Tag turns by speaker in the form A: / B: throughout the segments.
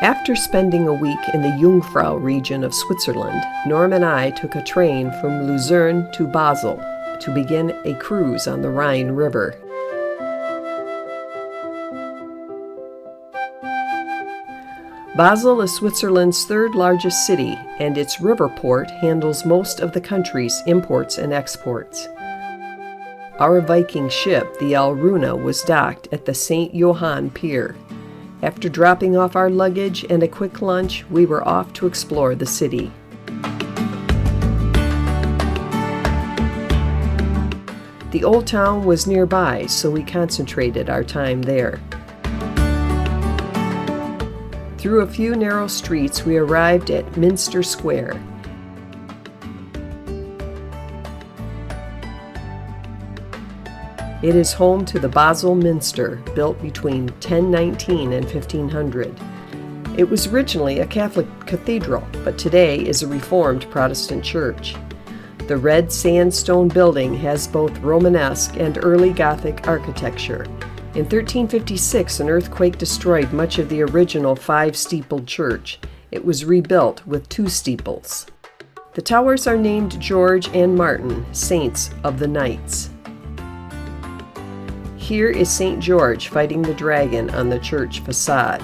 A: After spending a week in the Jungfrau region of Switzerland, Norm and I took a train from Lucerne to Basel to begin a cruise on the Rhine River. Basel is Switzerland's third largest city, and its river port handles most of the country's imports and exports. Our Viking ship, the Alruna, was docked at the St. Johann Pier. After dropping off our luggage and a quick lunch, we were off to explore the city. The old town was nearby, so we concentrated our time there. Through a few narrow streets, we arrived at Minster Square. It is home to the Basel Minster, built between 1019 and 1500. It was originally a Catholic cathedral, but today is a Reformed Protestant church. The red sandstone building has both Romanesque and early Gothic architecture. In 1356, an earthquake destroyed much of the original five-steepled church. It was rebuilt with two steeples. The towers are named George and Martin, saints of the knights. Here is St. George fighting the dragon on the church facade.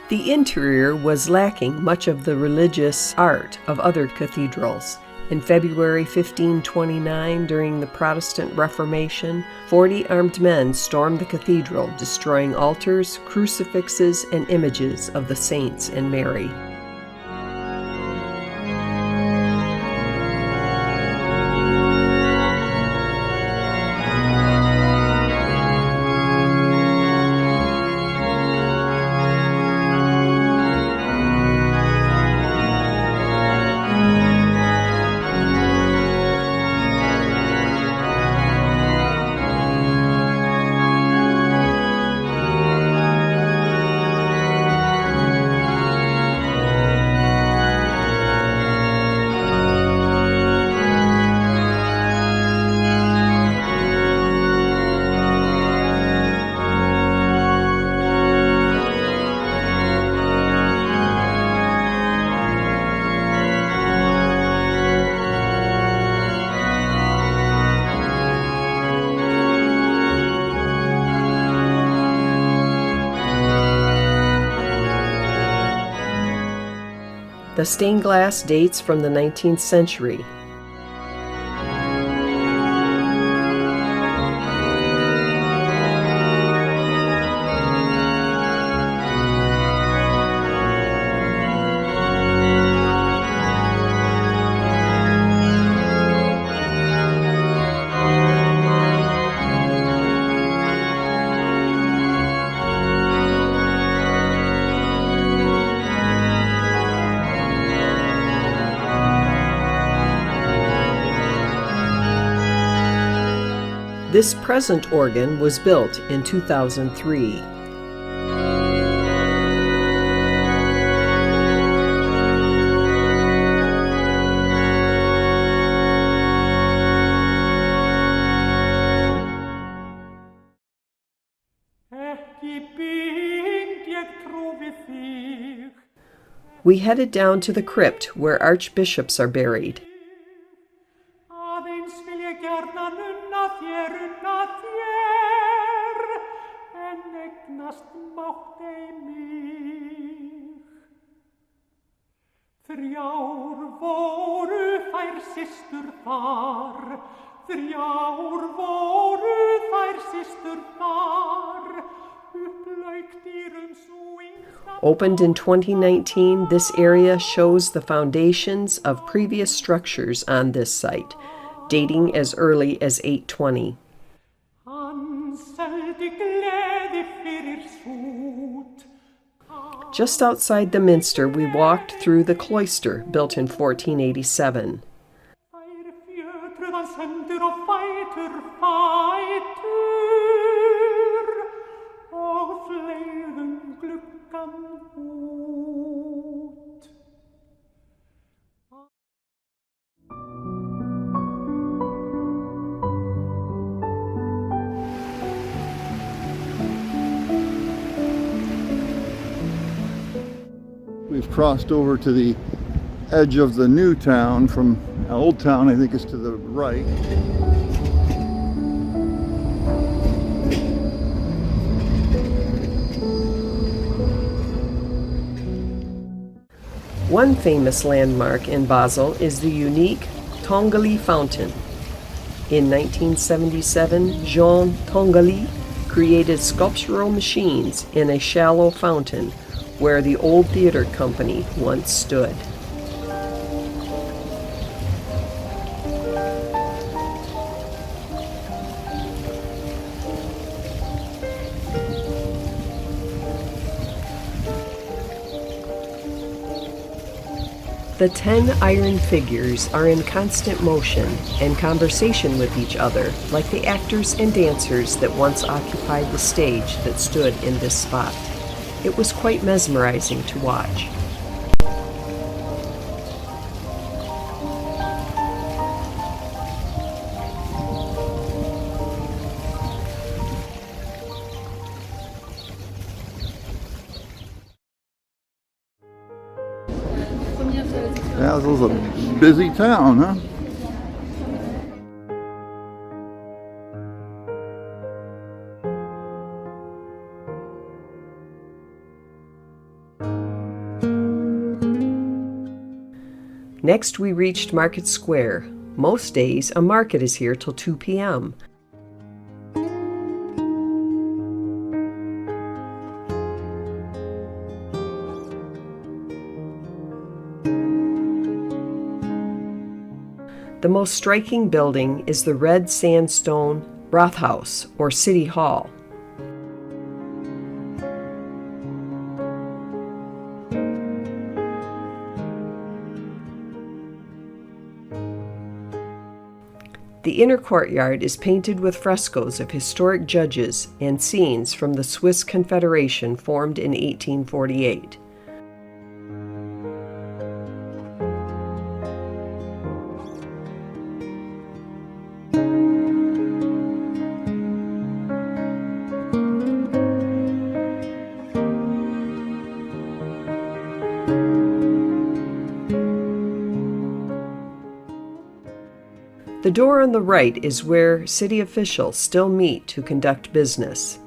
A: The interior was lacking much of the religious art of other cathedrals. In February 1529, during the Protestant Reformation, 40 armed men stormed the cathedral, destroying altars, crucifixes, and images of the saints and Mary. The stained glass dates from the 19th century. This present organ was built in 2003. We headed down to the crypt where archbishops are buried. Opened in 2019, this area shows the foundations of previous structures on this site, dating as early as 820. Just outside the minster, we walked through the cloister, built in 1487.
B: crossed over to the edge of the new town from Old Town, I think, is to the right.
A: One famous landmark in Basel is the unique Tinguely Fountain. In 1977, Jean Tinguely created sculptural machines in a shallow fountain where the old theater company once stood. The 10 iron figures are in constant motion and conversation with each other, like the actors and dancers that once occupied the stage that stood in this spot. It was quite mesmerizing to watch.
B: Basel's a busy town, huh?
A: Next, we reached Market Square. Most days, a market is here till 2 p.m. The most striking building is the red sandstone Rathaus, or City Hall. The inner courtyard is painted with frescoes of historic judges and scenes from the Swiss Confederation formed in 1848. The door on the right is where city officials still meet to conduct business.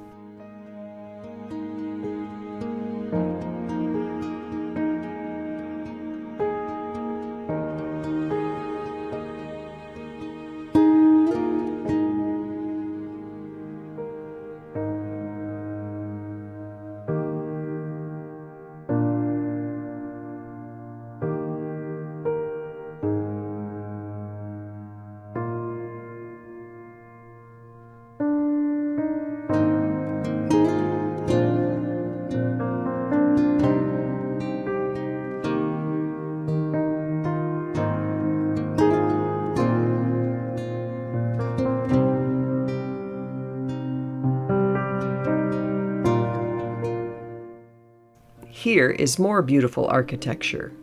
A: Here is more beautiful architecture.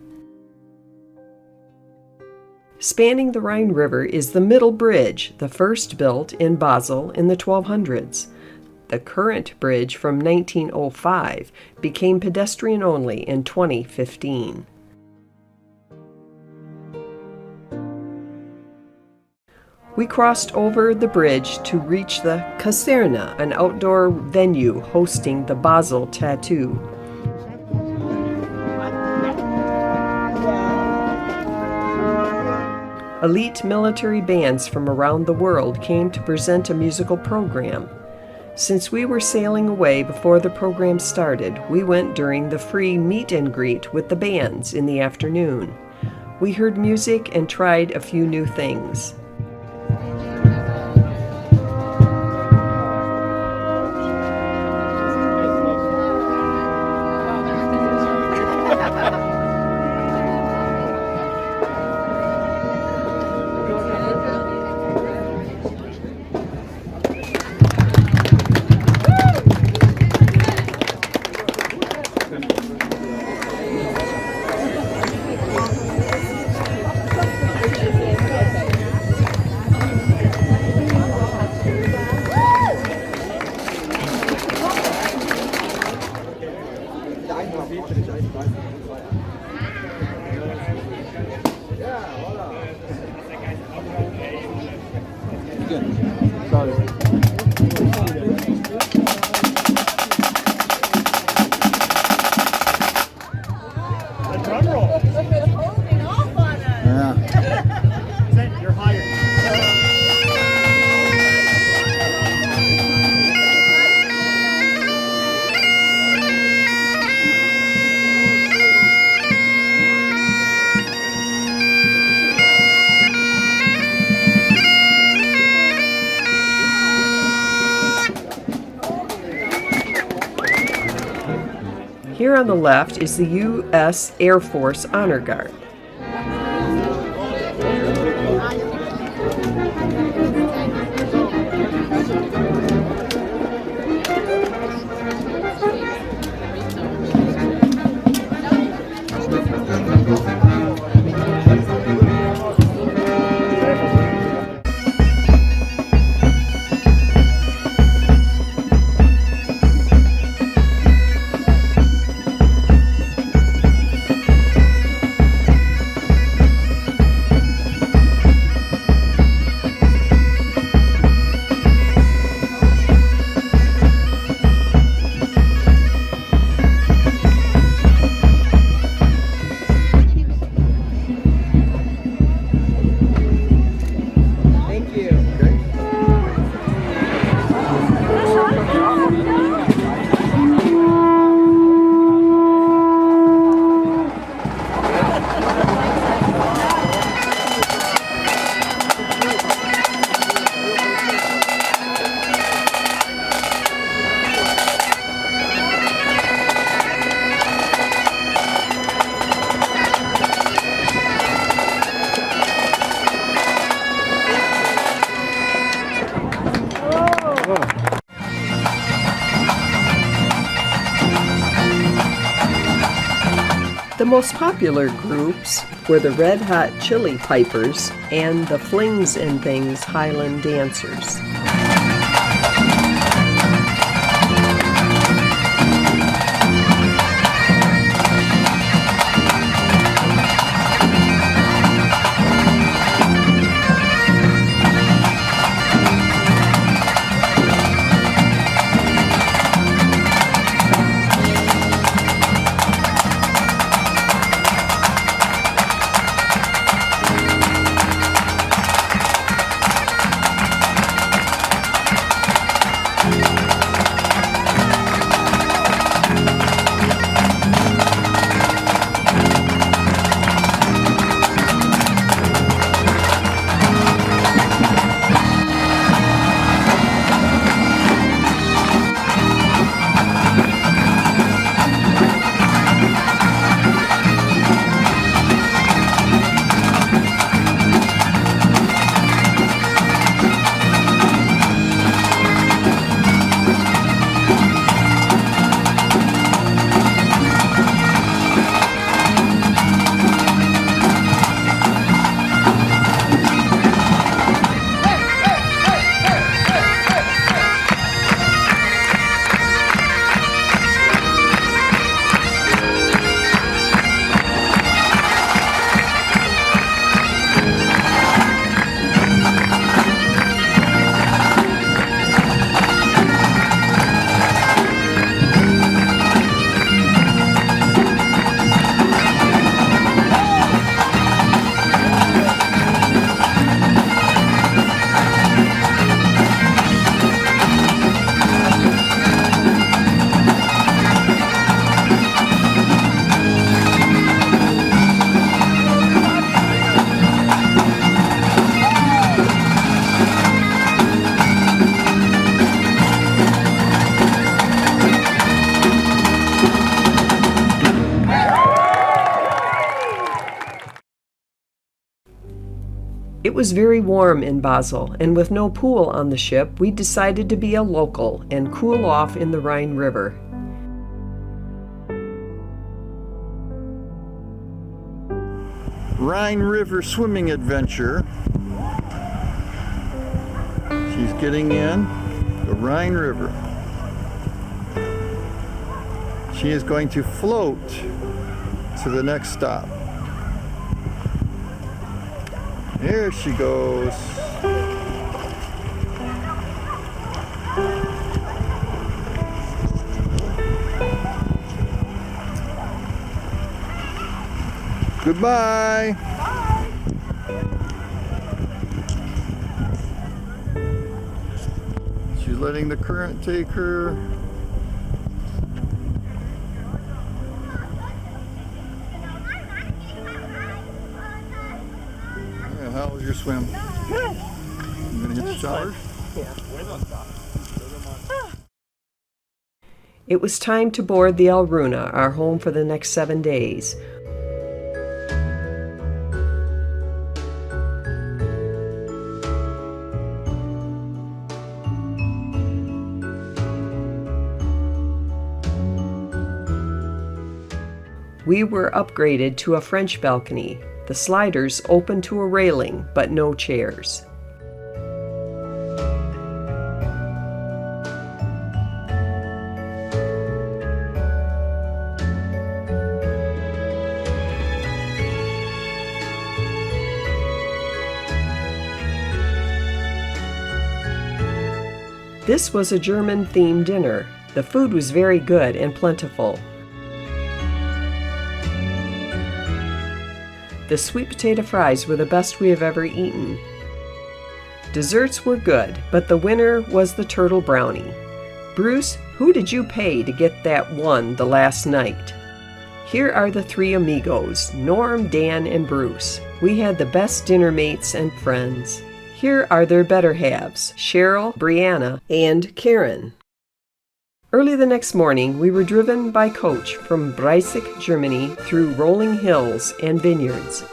A: Spanning the Rhine River is the Middle Bridge, the first built in Basel in the 1200s. The current bridge from 1905 became pedestrian only in 2015. We crossed over the bridge to reach the Kaserne, an outdoor venue hosting the Basel Tatoo. Elite military bands from around the world came to present a musical program. Since we were sailing away before the program started, we went during the free meet and greet with the bands in the afternoon. We heard music and tried a few new things. Here on the left is the U.S. Air Force Honor Guard. The most popular groups were the Red Hot Chili Pipers and the Flings and Things Highland Dancers. It was very warm in Basel, and with no pool on the ship, we decided to be a local and cool off in the Rhine River.
B: Rhine River swimming adventure. She's getting in the Rhine River. She is going to float to the next stop. There she goes. Goodbye. She's letting the current take her. Yeah, how was your swim?
A: Good.
B: You gonna hit the showers?
A: Yeah. It was time to board the Alruna, our home for the next 7 days. We were upgraded to a French balcony. The sliders open to a railing, but no chairs. This was a German-themed dinner. The food was very good and plentiful. The sweet potato fries were the best we have ever eaten. Desserts were good, but the winner was the turtle brownie. Bruce, who did you pay to get that one the last night? Here are the three amigos, Norm, Dan, and Bruce. We had the best dinner mates and friends. Here are their better halves, Cheryl, Brianna, and Karen. Early the next morning, we were driven by coach from Breisach, Germany, through rolling hills and vineyards.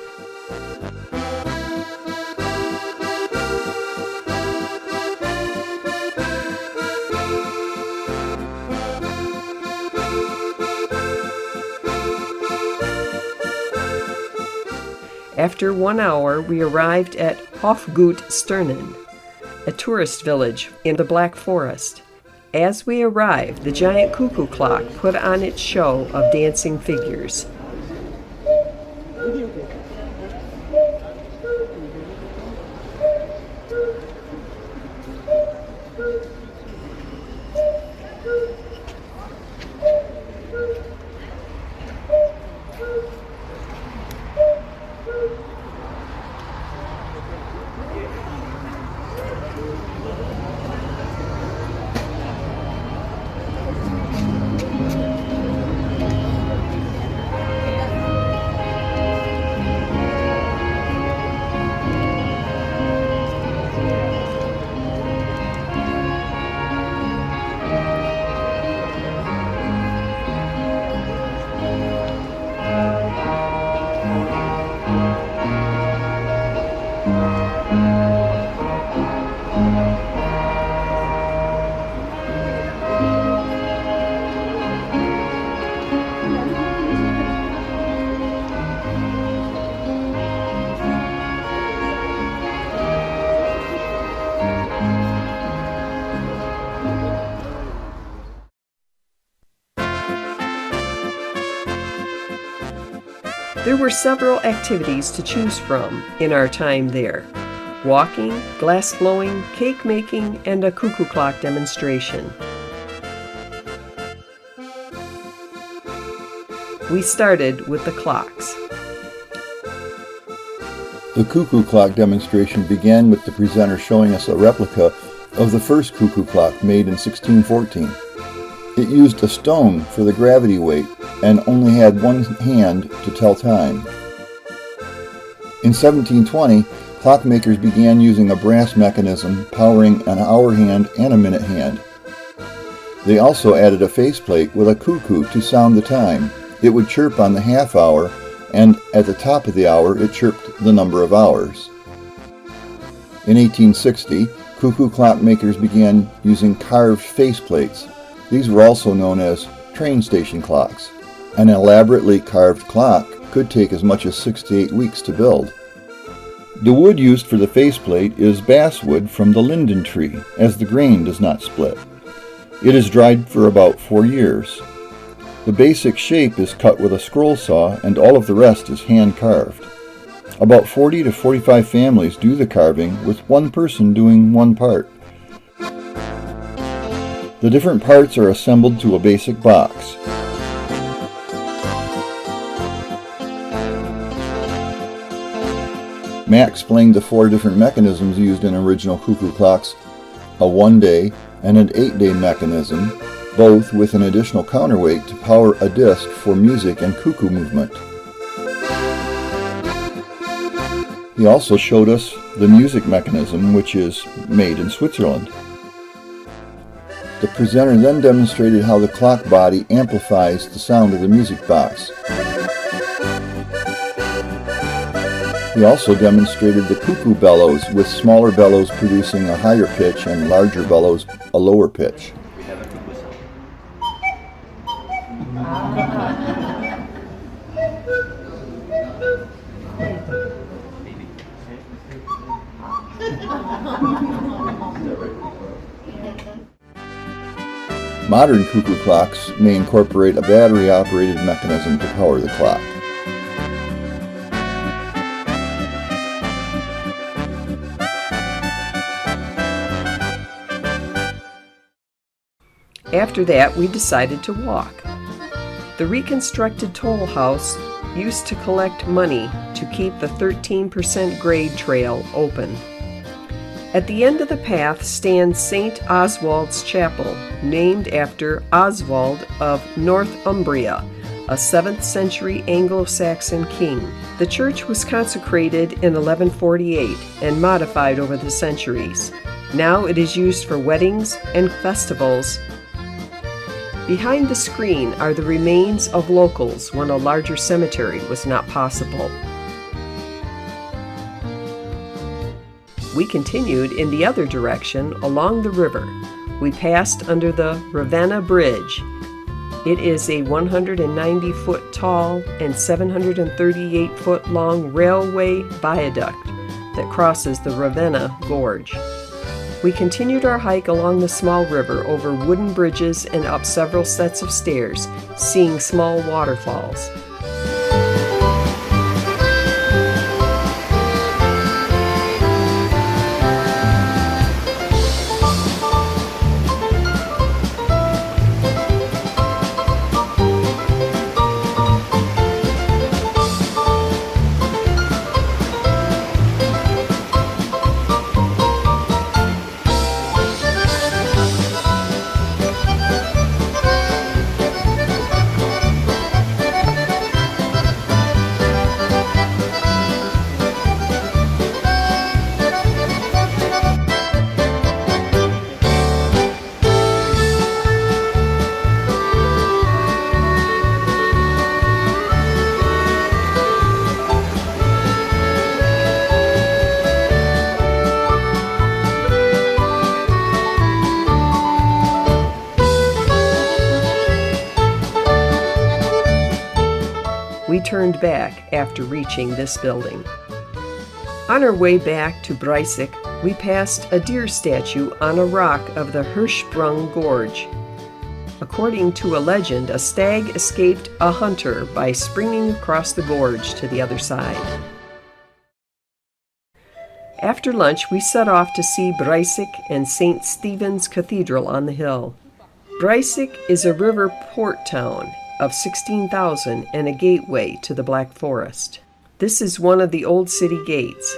A: After 1 hour, we arrived at Hofgut Sternen, a tourist village in the Black Forest. As we arrived, the giant cuckoo clock put on its show of dancing figures. There were several activities to choose from in our time there: walking, glass blowing, cake making, and a cuckoo clock demonstration. We started with the clocks.
B: The cuckoo clock demonstration began with the presenter showing us a replica of the first cuckoo clock made in 1614. It used a stone for the gravity weight and only had one hand to tell time. In 1720, clockmakers began using a brass mechanism powering an hour hand and a minute hand. They also added a faceplate with a cuckoo to sound the time. It would chirp on the half hour, and at the top of the hour it chirped the number of hours. In 1860, cuckoo clockmakers began using carved faceplates. These were also known as train station clocks. An elaborately carved clock could take as much as 6 to 8 weeks to build. The wood used for the faceplate is basswood from the linden tree, as the grain does not split. It is dried for about 4 years. The basic shape is cut with a scroll saw, and all of the rest is hand carved. About 40 to 45 families do the carving, with one person doing one part. The different parts are assembled to a basic box. Matt explained the 4 different mechanisms used in original cuckoo clocks, a 1-day and an 8-day mechanism, both with an additional counterweight to power a disc for music and cuckoo movement. He also showed us the music mechanism, which is made in Switzerland. The presenter then demonstrated how the clock body amplifies the sound of the music box. He also demonstrated the cuckoo bellows, with smaller bellows producing a higher pitch and larger bellows a lower pitch. Modern cuckoo clocks may incorporate a battery-operated mechanism to power the clock.
A: After that, we decided to walk. The reconstructed toll house used to collect money to keep the 13% grade trail open. At the end of the path stands St. Oswald's Chapel, named after Oswald of Northumbria, a 7th century Anglo-Saxon king. The church was consecrated in 1148 and modified over the centuries. Now it is used for weddings and festivals. Behind the screen are the remains of locals when a larger cemetery was not possible. We continued in the other direction along the river. We passed under the Ravenna Bridge. It is a 190-foot tall and 738-foot long railway viaduct that crosses the Ravenna Gorge. We continued our hike along the small river over wooden bridges and up several sets of stairs, seeing small waterfalls. We turned back after reaching this building. On our way back to Breisach, we passed a deer statue on a rock of the Hirschsprung Gorge. According to a legend, a stag escaped a hunter by springing across the gorge to the other side. After lunch, we set off to see Breisach and St. Stephen's Cathedral on the hill. Breisach is a river port town of 16,000 and a gateway to the Black Forest. This is one of the old city gates.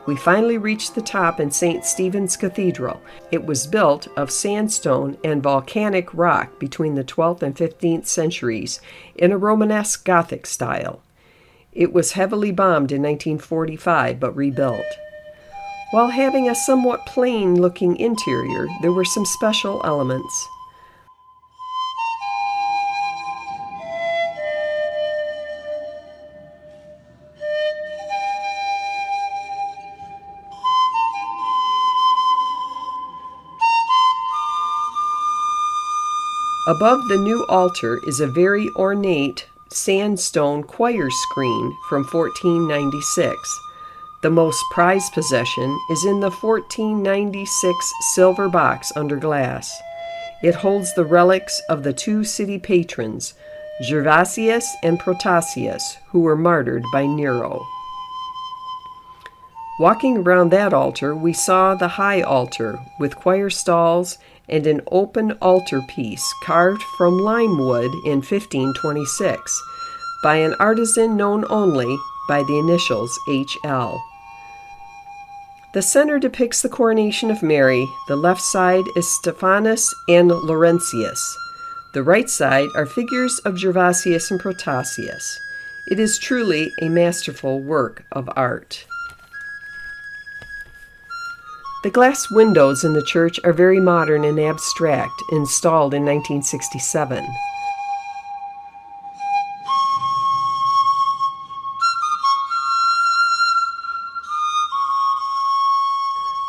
A: We finally reached the top in St. Stephen's Cathedral. It was built of sandstone and volcanic rock between the 12th and 15th centuries in a Romanesque Gothic style. It was heavily bombed in 1945 but rebuilt. While having a somewhat plain-looking interior, there were some special elements. Above the new altar is a very ornate sandstone choir screen from 1496. The most prized possession is in the 1496 silver box under glass. It holds the relics of the two city patrons, Gervasius and Protasius, who were martyred by Nero. Walking around that altar, we saw the high altar with choir stalls and an open altarpiece carved from lime wood in 1526 by an artisan known only by the initials H.L. The center depicts the coronation of Mary. The left side is Stephanus and Laurentius. The right side are figures of Gervasius and Protasius. It is truly a masterful work of art. The glass windows in the church are very modern and abstract, installed in 1967.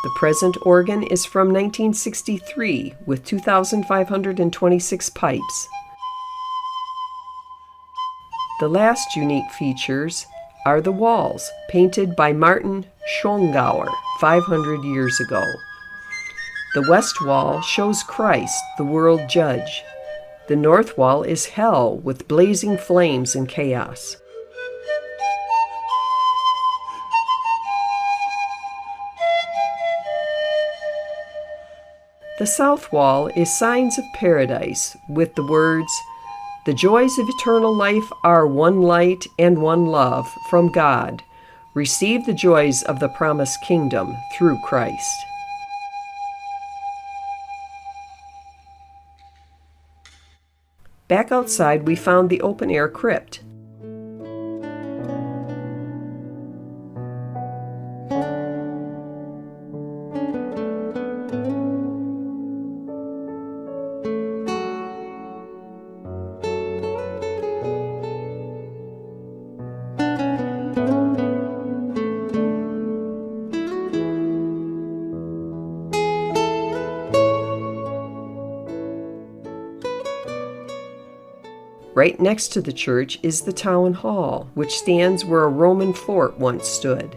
A: The present organ is from 1963 with 2,526 pipes. The last unique features are the walls, painted by Martin Schongauer 500 years ago. The west wall shows Christ, the world judge. The north wall is hell with blazing flames and chaos. The south wall is signs of paradise with the words, "The joys of eternal life are one light and one love from God. Receive the joys of the promised kingdom through Christ." Back outside, we found the open-air crypt. Right next to the church is the town hall, which stands where a Roman fort once stood.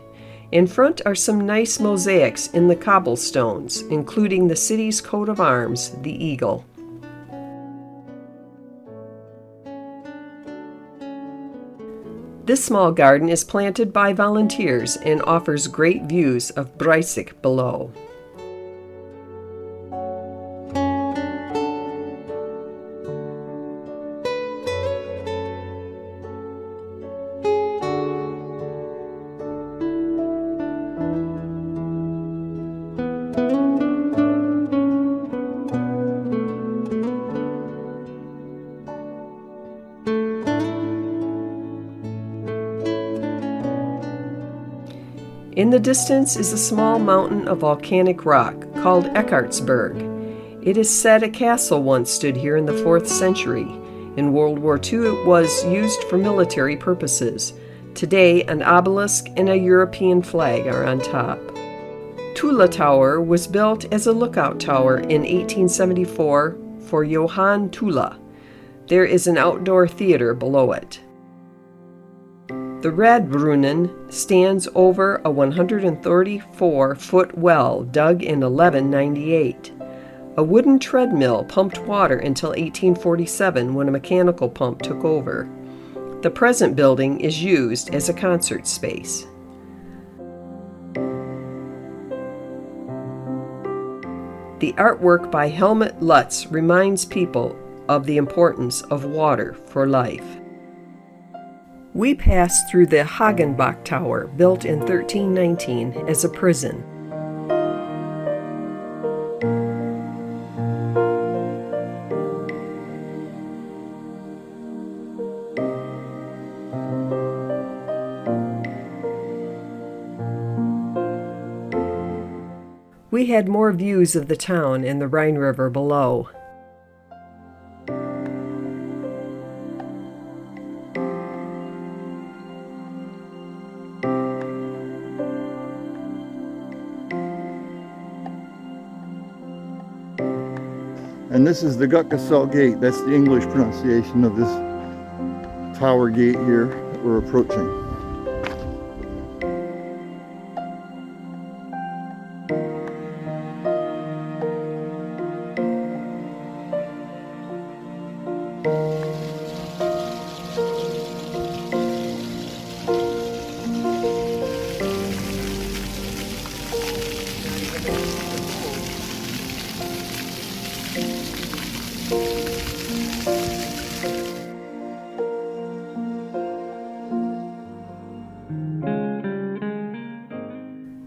A: In front are some nice mosaics in the cobblestones, including the city's coat of arms, the eagle. This small garden is planted by volunteers and offers great views of Breisach below. In the distance is a small mountain of volcanic rock called Eckartsberg. It is said a castle once stood here in the 4th century. In World War II, it was used for military purposes. Today, an obelisk and a European flag are on top. Tula Tower was built as a lookout tower in 1874 for Johann Tula. There is an outdoor theater below it. The Radbrunnen stands over a 134-foot well dug in 1198. A wooden treadmill pumped water until 1847 when a mechanical pump took over. The present building is used as a concert space. The artwork by Helmut Lutz reminds people of the importance of water for life. We passed through the Hagenbach Tower, built in 1319 as a prison. We had more views of the town and the Rhine River below.
B: And this is the Gutgesell Gate. That's the English pronunciation of this tower gate here we're approaching.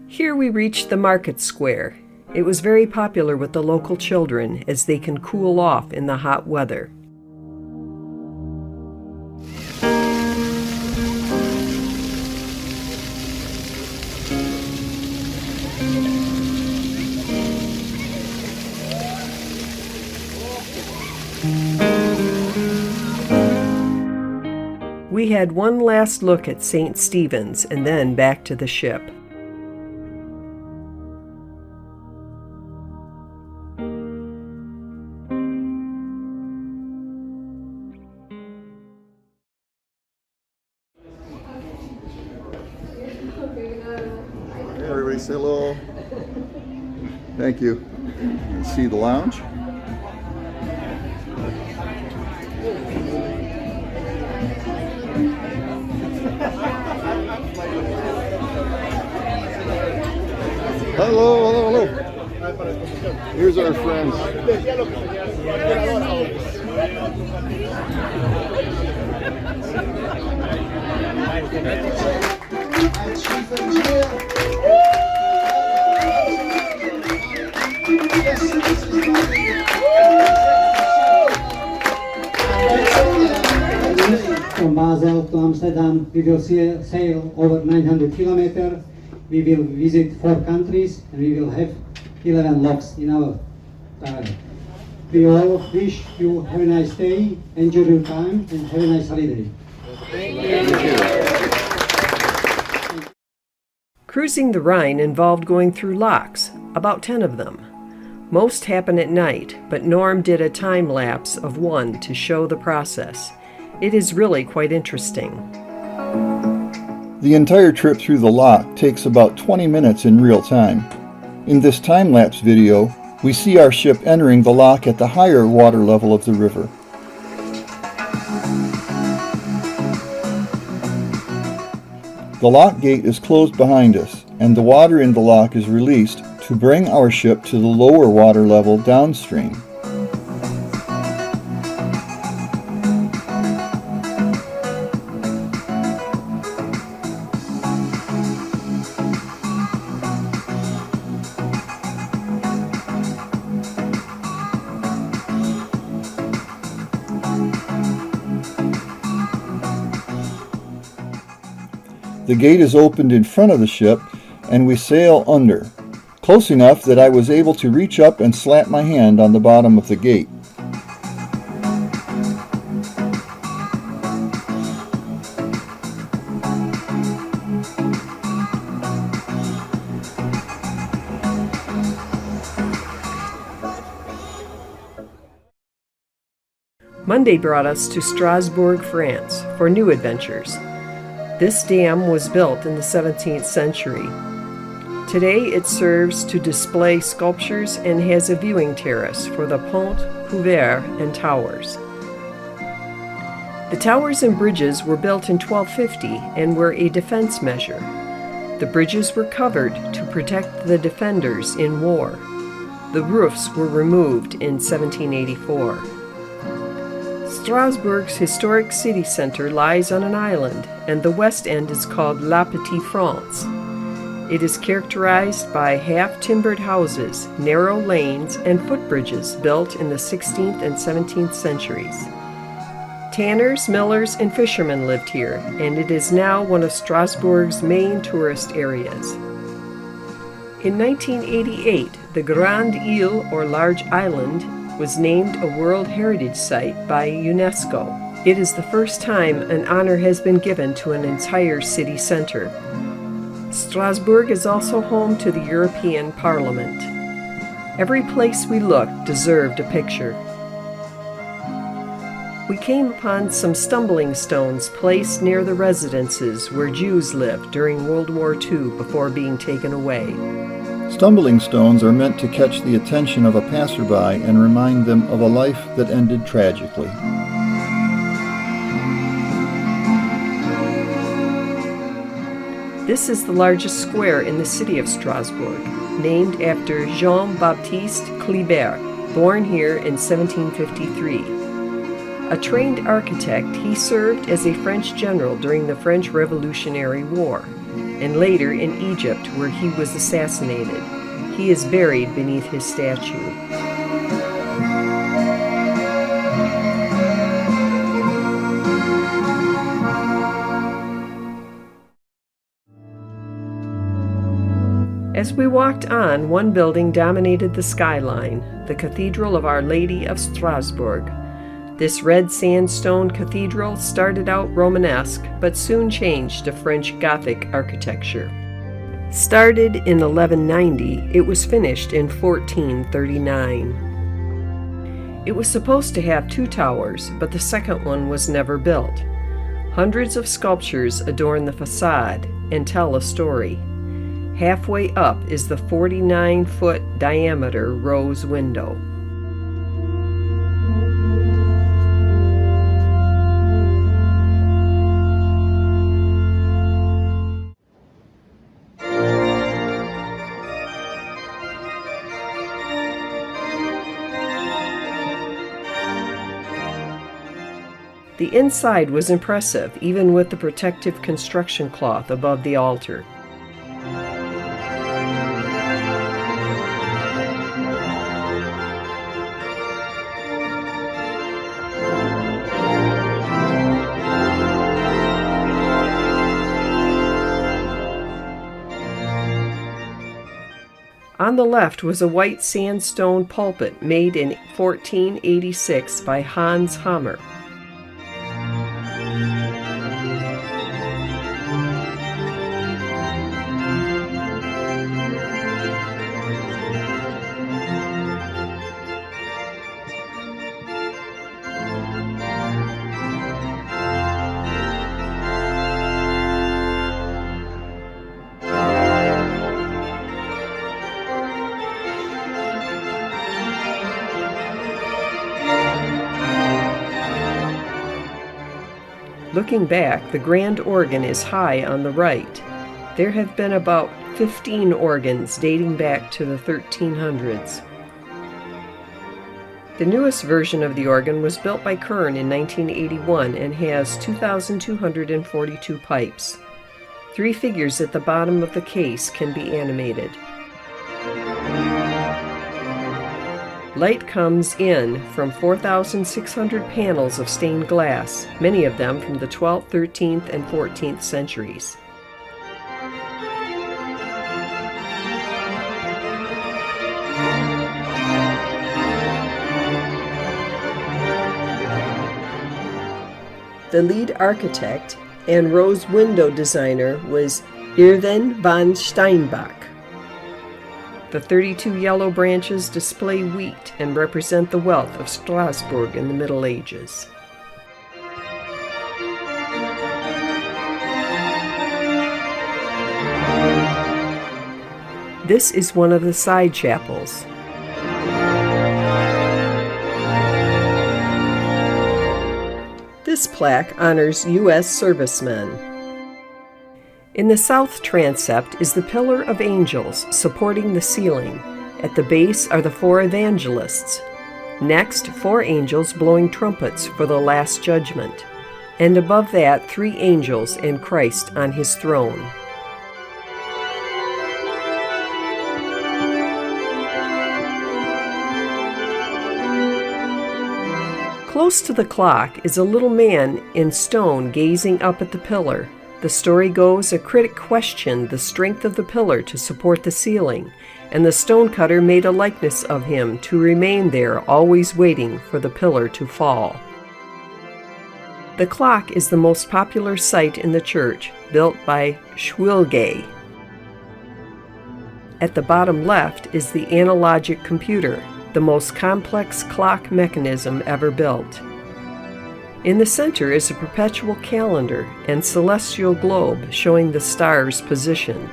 A: Here we reached the market square. It was very popular with the local children as they can cool off in the hot weather. We had one last look at St. Stephen's and then back to the ship.
B: Everybody say hello. Thank you. You see the lounge? Hello, hello, hello. Here's our friends.
C: From Basel to Amsterdam, we will sail over 900 kilometers. We will visit 4 countries and we will have 11 locks in our travel. We all wish you have a nice day, enjoy your time and have a nice holiday.
B: Thank you.
A: Cruising the Rhine involved going through locks, about 10 of them. Most happen at night, but Norm did a time lapse of one to show the process. It is really quite interesting.
B: The entire trip through the lock takes about 20 minutes in real time. In this time-lapse video, we see our ship entering the lock at the higher water level of the river. The lock gate is closed behind us, and the water in the lock is released to bring our ship to the lower water level downstream. The gate is opened in front of the ship and we sail under, close enough that I was able to reach up and slap my hand on the bottom of the gate.
A: Monday brought us to Strasbourg, France, for new adventures. This dam was built in the 17th century. Today it serves to display sculptures and has a viewing terrace for the pont, couvert, and towers. The towers and bridges were built in 1250 and were a defense measure. The bridges were covered to protect the defenders in war. The roofs were removed in 1784. Strasbourg's historic city center lies on an island, and the west end is called La Petite France. It is characterized by half-timbered houses, narrow lanes, and footbridges built in the 16th and 17th centuries. Tanners, millers, and fishermen lived here, and it is now one of Strasbourg's main tourist areas. In 1988, the Grande Ile, or Large Island, was named a World Heritage Site by UNESCO. It is the first time an honor has been given to an entire city center. Strasbourg is also home to the European Parliament. Every place we looked deserved a picture. We came upon some stumbling stones placed near the residences where Jews lived during World War II before being taken away.
B: Stumbling stones are meant to catch the attention of a passerby and remind them of a life that ended tragically.
A: This is the largest square in the city of Strasbourg, named after Jean-Baptiste Kleber, born here in 1753. A trained architect, he served as a French general during the French Revolutionary War, and later in Egypt, where he was assassinated. He is buried beneath his statue. As we walked on, one building dominated the skyline, the Cathedral of Our Lady of Strasbourg. This red sandstone cathedral started out Romanesque, but soon changed to French Gothic architecture. Started in 1190, it was finished in 1439. It was supposed to have 2 towers, but the second one was never built. Hundreds of sculptures adorn the facade and tell a story. Halfway up is the 49-foot diameter rose window. The inside was impressive, even with the protective construction cloth above the altar. On the left was a white sandstone pulpit made in 1486 by Hans Hammer. Looking back, the grand organ is high on the right. There have been about 15 organs dating back to the 1300s. The newest version of the organ was built by Kern in 1981 and has 2,242 pipes. 3 figures at the bottom of the case can be animated. Light comes in from 4,600 panels of stained glass, many of them from the 12th, 13th, and 14th centuries. The lead architect and rose window designer was Erwin von Steinbach. The 32 yellow branches display wheat and represent the wealth of Strasbourg in the Middle Ages. This is one of the side chapels. This plaque honors U.S. servicemen. In the south transept is the Pillar of Angels supporting the ceiling. At the base are the 4 evangelists. Next, 4 angels blowing trumpets for the Last Judgment. And above that, 3 angels and Christ on his throne. Close to the clock is a little man in stone gazing up at the pillar. The story goes, a critic questioned the strength of the pillar to support the ceiling, and the stonecutter made a likeness of him to remain there, always waiting for the pillar to fall. The clock is the most popular sight in the church, built by Schwilge. At the bottom left is the analogic computer, the most complex clock mechanism ever built. In the center is a perpetual calendar and celestial globe showing the stars' position.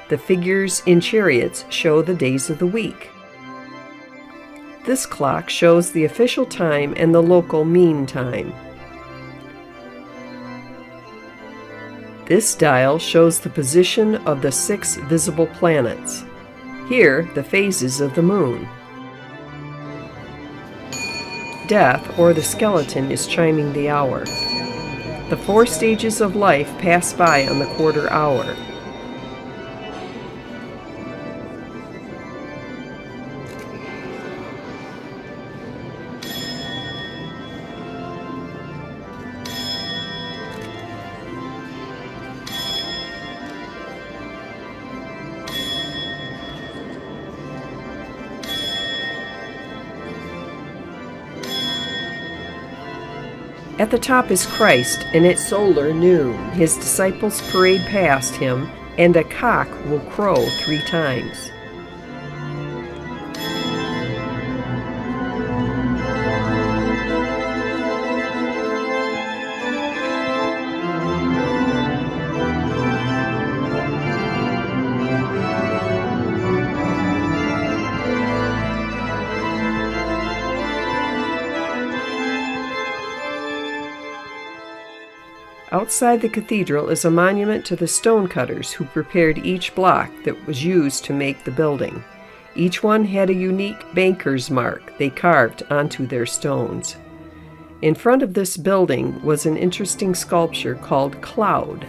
A: The figures in chariots show the days of the week. This clock shows the official time and the local mean time. This dial shows the position of the 6 visible planets. Here, the phases of the moon. Death, or the skeleton, is chiming the hour. The 4 stages of life pass by on the quarter hour. At the top is Christ, and at solar noon his disciples parade past him, and a cock will crow 3 times. Outside the cathedral is a monument to the stonecutters who prepared each block that was used to make the building. Each one had a unique banker's mark they carved onto their stones. In front of this building was an interesting sculpture called Cloud.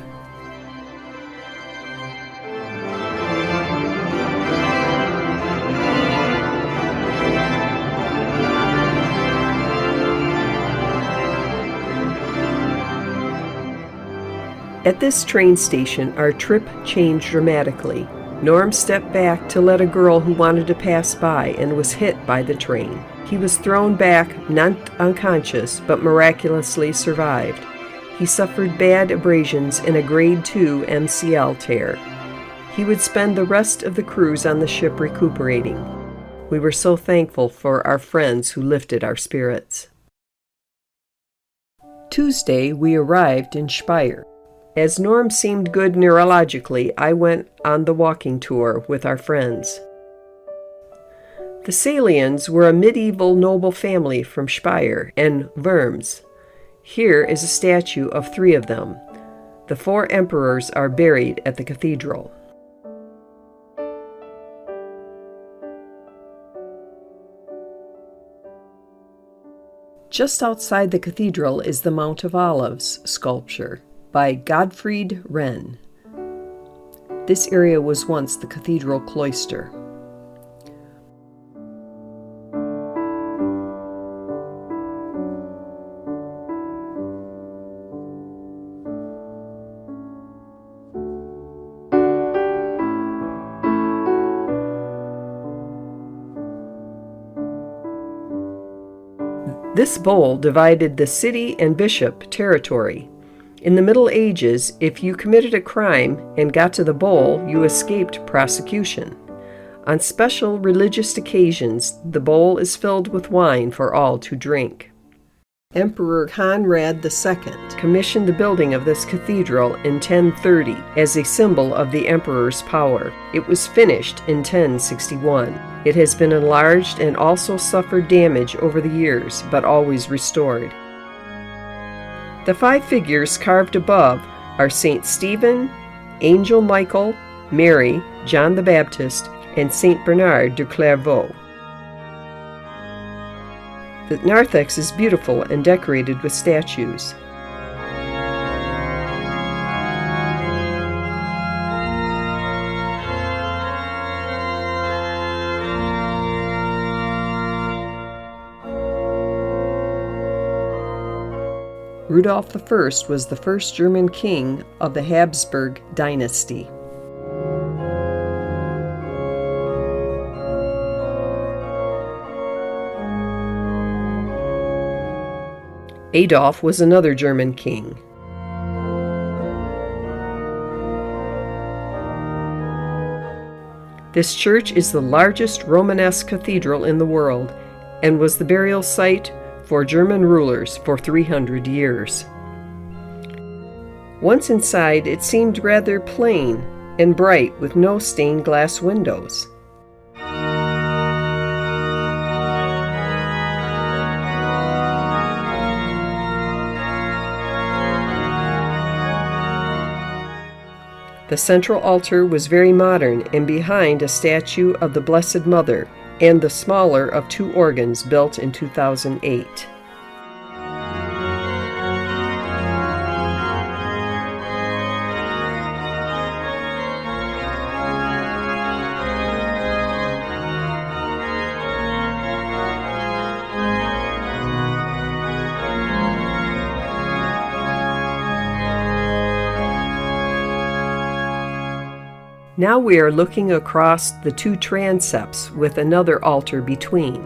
A: At this train station, our trip changed dramatically. Norm stepped back to let a girl who wanted to pass by and was hit by the train. He was thrown back, not unconscious, but miraculously survived. He suffered bad abrasions and a grade 2 MCL tear. He would spend the rest of the cruise on the ship recuperating. We were so thankful for our friends who lifted our spirits. Tuesday, we arrived in Speyer. As Norm seemed good neurologically, I went on the walking tour with our friends. The Salians were a medieval noble family from Speyer and Worms. Here is a statue of 3 of them. The 4 emperors are buried at the cathedral. Just outside the cathedral is the Mount of Olives sculpture by Gottfried Wren. This area was once the cathedral cloister. This bowl divided the city and bishop territory. In the Middle Ages, if you committed a crime and got to the bowl, you escaped prosecution. On special religious occasions, the bowl is filled with wine for all to drink. Emperor Conrad II commissioned the building of this cathedral in 1030 as a symbol of the emperor's power. It was finished in 1061. It has been enlarged and also suffered damage over the years, but always restored. The 5 figures carved above are Saint Stephen, Angel Michael, Mary, John the Baptist, and Saint Bernard de Clairvaux. The narthex is beautiful and decorated with statues. Rudolf I was the first German king of the Habsburg dynasty. Adolf was another German king. This church is the largest Romanesque cathedral in the world and was the burial site for German rulers for 300 years. Once inside, it seemed rather plain and bright with no stained glass windows. The central altar was very modern and behind a statue of the Blessed Mother and the smaller of two organs built in 2008. Now we are looking across the two transepts with another altar between.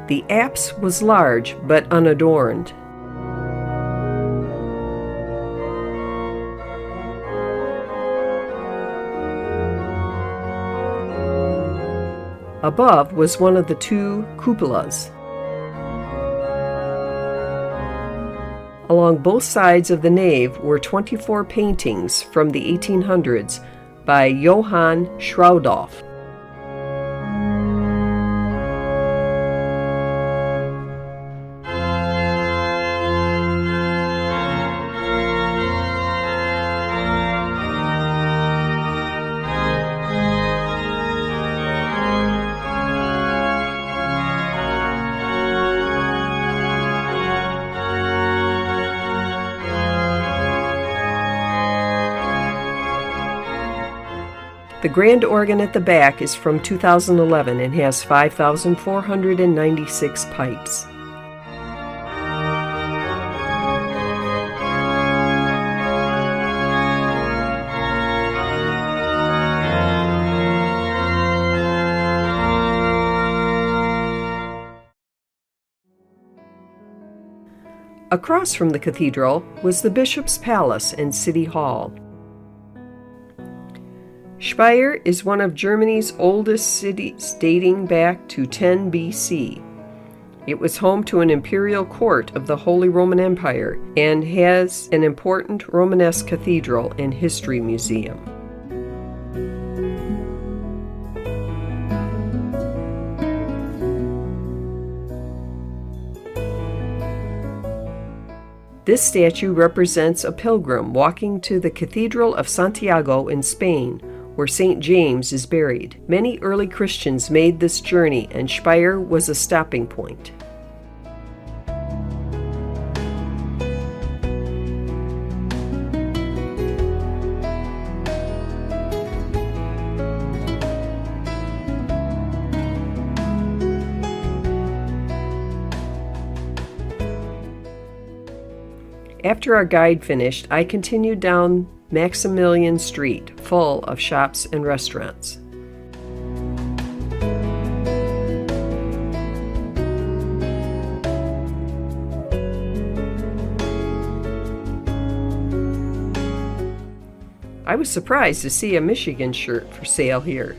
A: The apse was large but unadorned. Above was one of the two cupolas. Along both sides of the nave were 24 paintings from the 1800s by Johann Schraudolph. The grand organ at the back is from 2011 and has 5,496 pipes. Across from the cathedral was the bishop's palace and city hall. Speyer is one of Germany's oldest cities, dating back to 10 BC. It was home to an imperial court of the Holy Roman Empire and has an important Romanesque cathedral and history museum. This statue represents a pilgrim walking to the Cathedral of Santiago in Spain, where St. James is buried. Many early Christians made this journey, and Speyer was a stopping point. After our guide finished, I continued down Maximilian Street, full of shops and restaurants. I was surprised to see a Michigan shirt for sale here.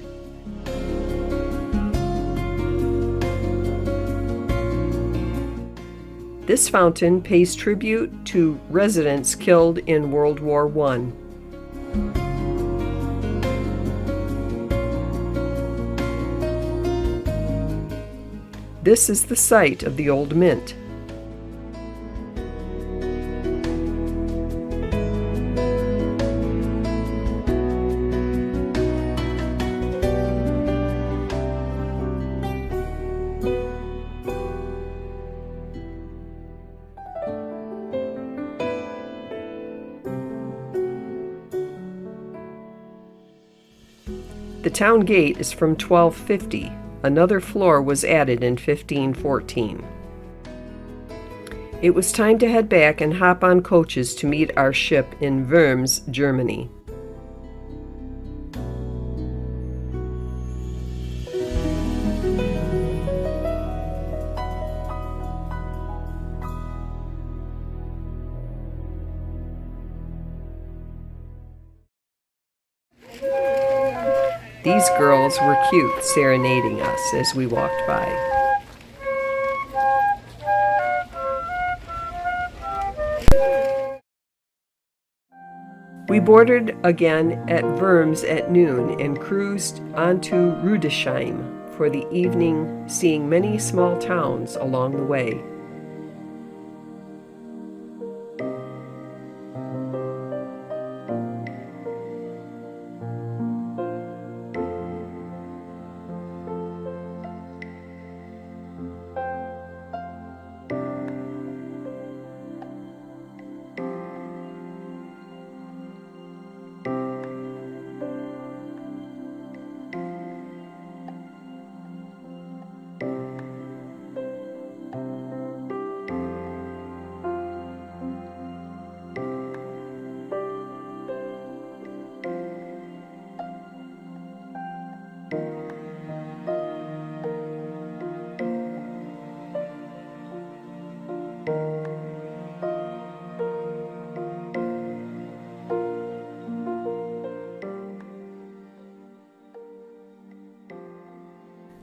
A: This fountain pays tribute to residents killed in World War I. This is the site of the old mint. The town gate is from 1250. Another floor was added in 1514. It was time to head back and hop on coaches to meet our ship in Worms, Germany. These girls were cute, serenading us as we walked by. We boarded again at Worms at noon and cruised on to Rudesheim for the evening, seeing many small towns along the way.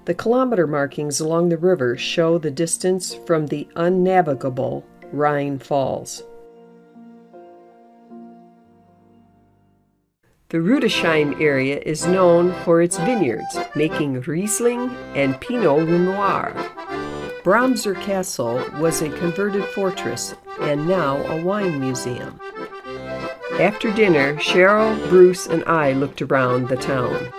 A: The kilometer markings along the river show the distance from the unnavigable Rhine Falls. The Rudesheim area is known for its vineyards, making Riesling and Pinot Noir. Bromser Castle was a converted fortress and now a wine museum. After dinner, Cheryl, Bruce, and I looked around the town.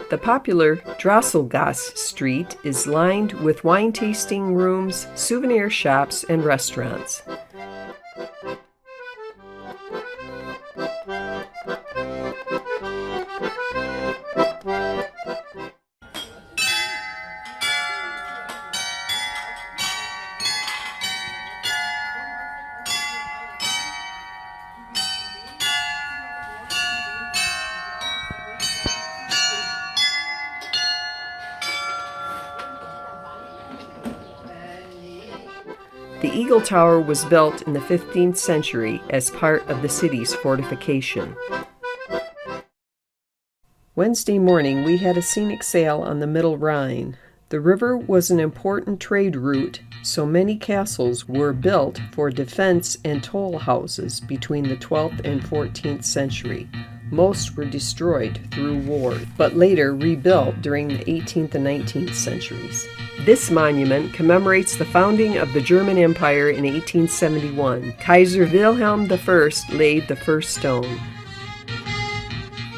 A: The popular Drosselgasse Street is lined with wine tasting rooms, souvenir shops, and restaurants. The Eagle Tower was built in the 15th century as part of the city's fortification. Wednesday morning, we had a scenic sail on the Middle Rhine. The river was an important trade route, so many castles were built for defense and toll houses between the 12th and 14th century. Most were destroyed through war, but later rebuilt during the 18th and 19th centuries. This monument commemorates the founding of the German Empire in 1871. Kaiser Wilhelm I laid the first stone.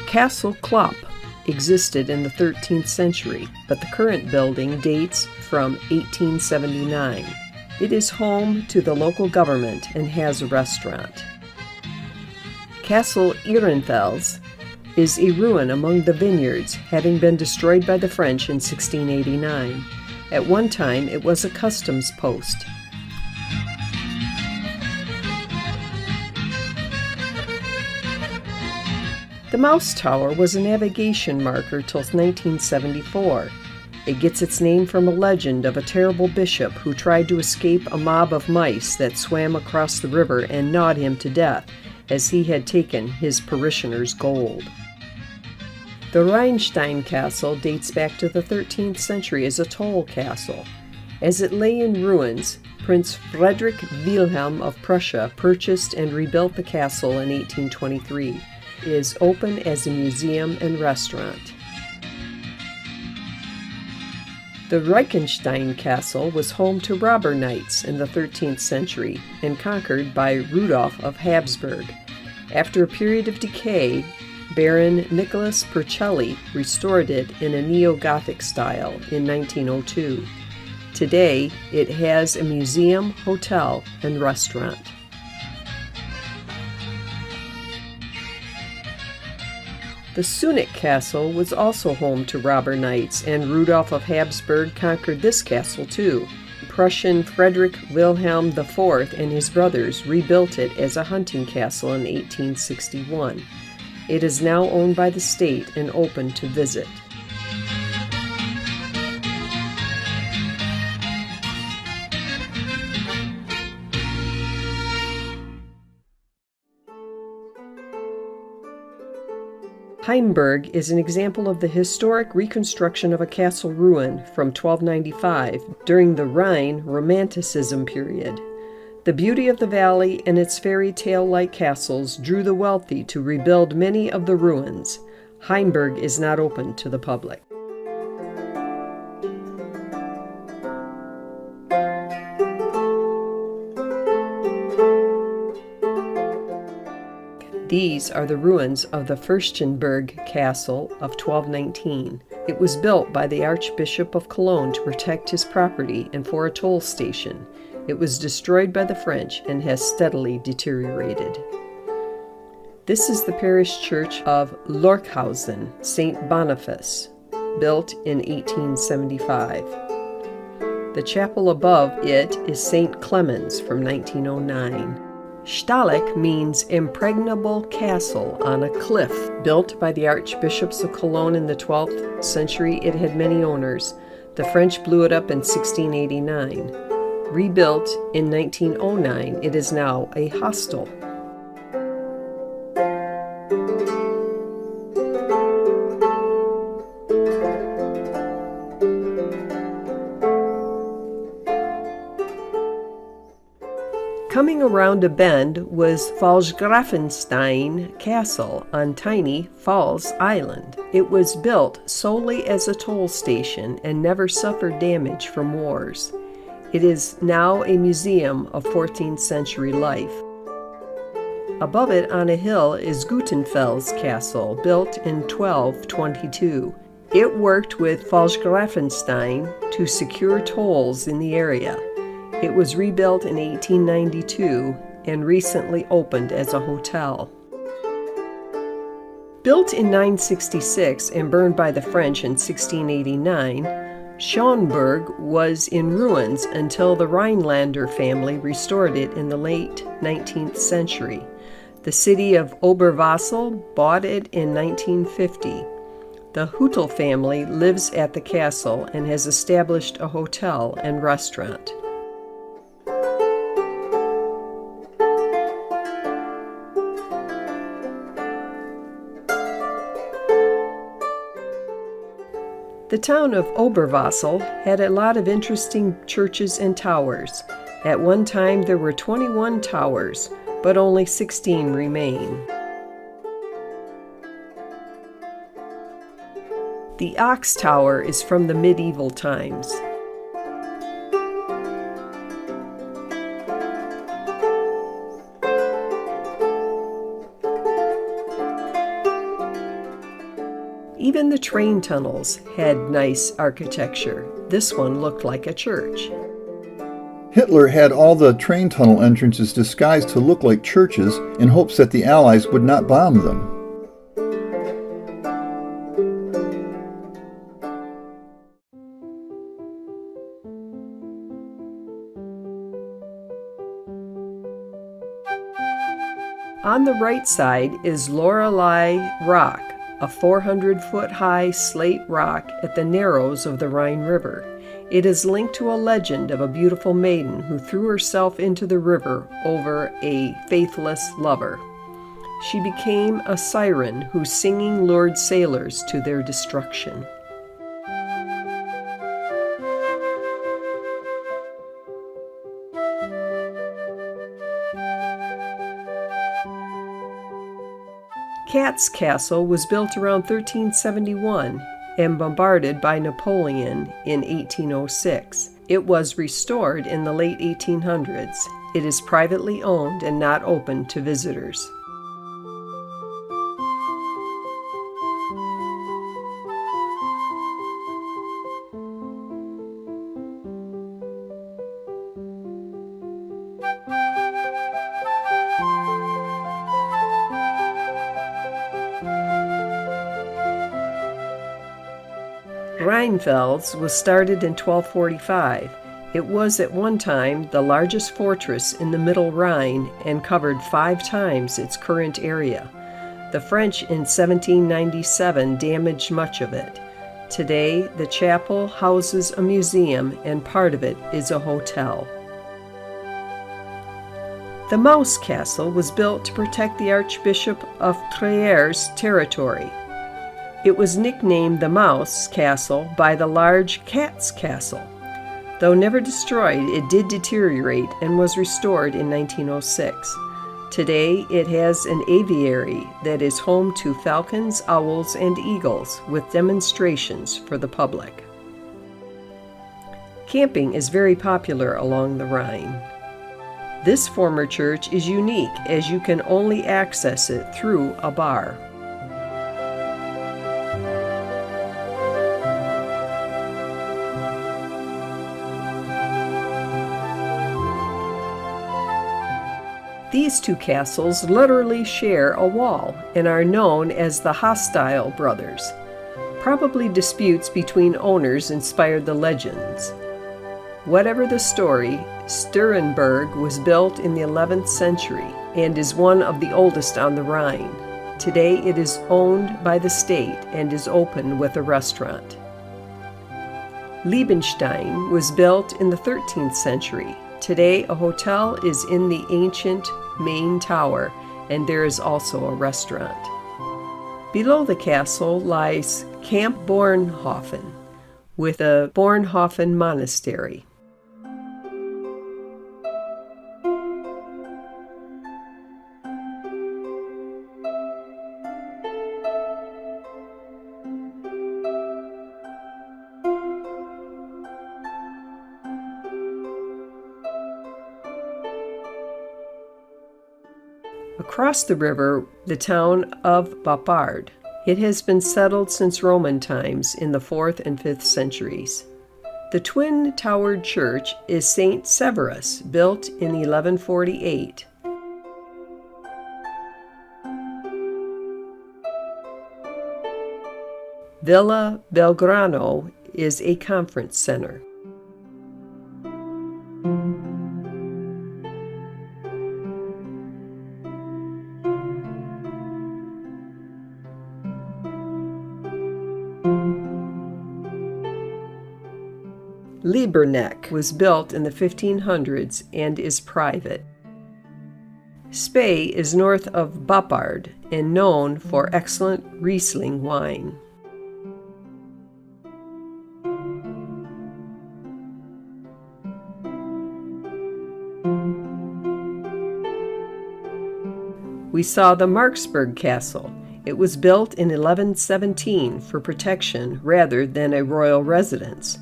A: Castle Klopp existed in the 13th century, but the current building dates from 1879. It is home to the local government and has a restaurant. Castle Ehrenfels is a ruin among the vineyards, having been destroyed by the French in 1689. At one time, it was a customs post. The Mouse Tower was a navigation marker till 1974. It gets its name from a legend of a terrible bishop who tried to escape a mob of mice that swam across the river and gnawed him to death, as he had taken his parishioners' gold. The Rheinstein Castle dates back to the 13th century as a toll castle. As it lay in ruins, Prince Friedrich Wilhelm of Prussia purchased and rebuilt the castle in 1823. It is open as a museum and restaurant. The Reichenstein Castle was home to robber knights in the 13th century and conquered by Rudolf of Habsburg. After a period of decay, Baron Nicholas Percelli restored it in a neo-Gothic style in 1902. Today, it has a museum, hotel, and restaurant. The Sunit Castle was also home to robber knights, and Rudolf of Habsburg conquered this castle too. Prussian Frederick Wilhelm IV and his brothers rebuilt it as a hunting castle in 1861. It is now owned by the state and open to visit. Heimburg is an example of the historic reconstruction of a castle ruin from 1295 during the Rhine Romanticism period. The beauty of the valley and its fairy tale-like castles drew the wealthy to rebuild many of the ruins. Heimburg is not open to the public. These are the ruins of the Fürstenberg Castle of 1219. It was built by the Archbishop of Cologne to protect his property and for a toll station. It was destroyed by the French and has steadily deteriorated. This is the parish church of Lorchhausen, St. Boniface, built in 1875. The chapel above it is St. Clemens from 1909. Stahleck means impregnable castle on a cliff. Built by the archbishops of Cologne in the 12th century, it had many owners. The French blew it up in 1689. Rebuilt in 1909, it is now a hostel. Coming around a bend was Pfalzgrafenstein Castle on tiny Pfalz Island. It was built solely as a toll station and never suffered damage from wars. It is now a museum of 14th century life. Above it on a hill is Gutenfels Castle, built in 1222. It worked with Pfalzgrafenstein to secure tolls in the area. It was rebuilt in 1892 and recently opened as a hotel. Built in 966 and burned by the French in 1689, Schönberg was in ruins until the Rhinelander family restored it in the late 19th century. The city of Oberwasel bought it in 1950. The Hüttel family lives at the castle and has established a hotel and restaurant. The town of Oberwasel had a lot of interesting churches and towers. At one time there were 21 towers, but only 16 remain. The Ox Tower is from the medieval times. Even the train tunnels had nice architecture. This one looked like a church.
B: Hitler had all the train tunnel entrances disguised to look like churches in hopes that the Allies would not bomb them.
A: On the right side is Lorelei Rock, a 400-foot-high slate rock at the narrows of the Rhine River. It is linked to a legend of a beautiful maiden who threw herself into the river over a faithless lover. She became a siren whose singing lured sailors to their destruction. Katz's Castle was built around 1371 and bombarded by Napoleon in 1806. It was restored in the late 1800s. It is privately owned and not open to visitors. Rheinfels was started in 1245. It was at one time the largest fortress in the Middle Rhine and covered 5 times its current area. The French in 1797 damaged much of it. Today, the chapel houses a museum and part of it is a hotel. The Mouse Castle was built to protect the Archbishop of Trier's territory. It was nicknamed the Mouse Castle by the large Cat's Castle. Though never destroyed, it did deteriorate and was restored in 1906. Today, it has an aviary that is home to falcons, owls, and eagles with demonstrations for the public. Camping is very popular along the Rhine. This former church is unique as you can only access it through a bar. These two castles literally share a wall and are known as the Hostile Brothers. Probably disputes between owners inspired the legends. Whatever the story, Sturenberg was built in the 11th century and is one of the oldest on the Rhine. Today it is owned by the state and is open with a restaurant. Liebenstein was built in the 13th century. Today a hotel is in the ancient main tower and there is also a restaurant. Below the castle lies Camp Bornhofen with a Bornhofen monastery. Across the river, the town of Boppard. It has been settled since Roman times in the 4th and 5th centuries. The twin-towered church is St. Severus, built in 1148. Villa Belgrano is a conference center. Lieberneck was built in the 1500s and is private. Speyer is north of Boppard and known for excellent Riesling wine. We saw the Marksburg Castle. It was built in 1117 for protection rather than a royal residence.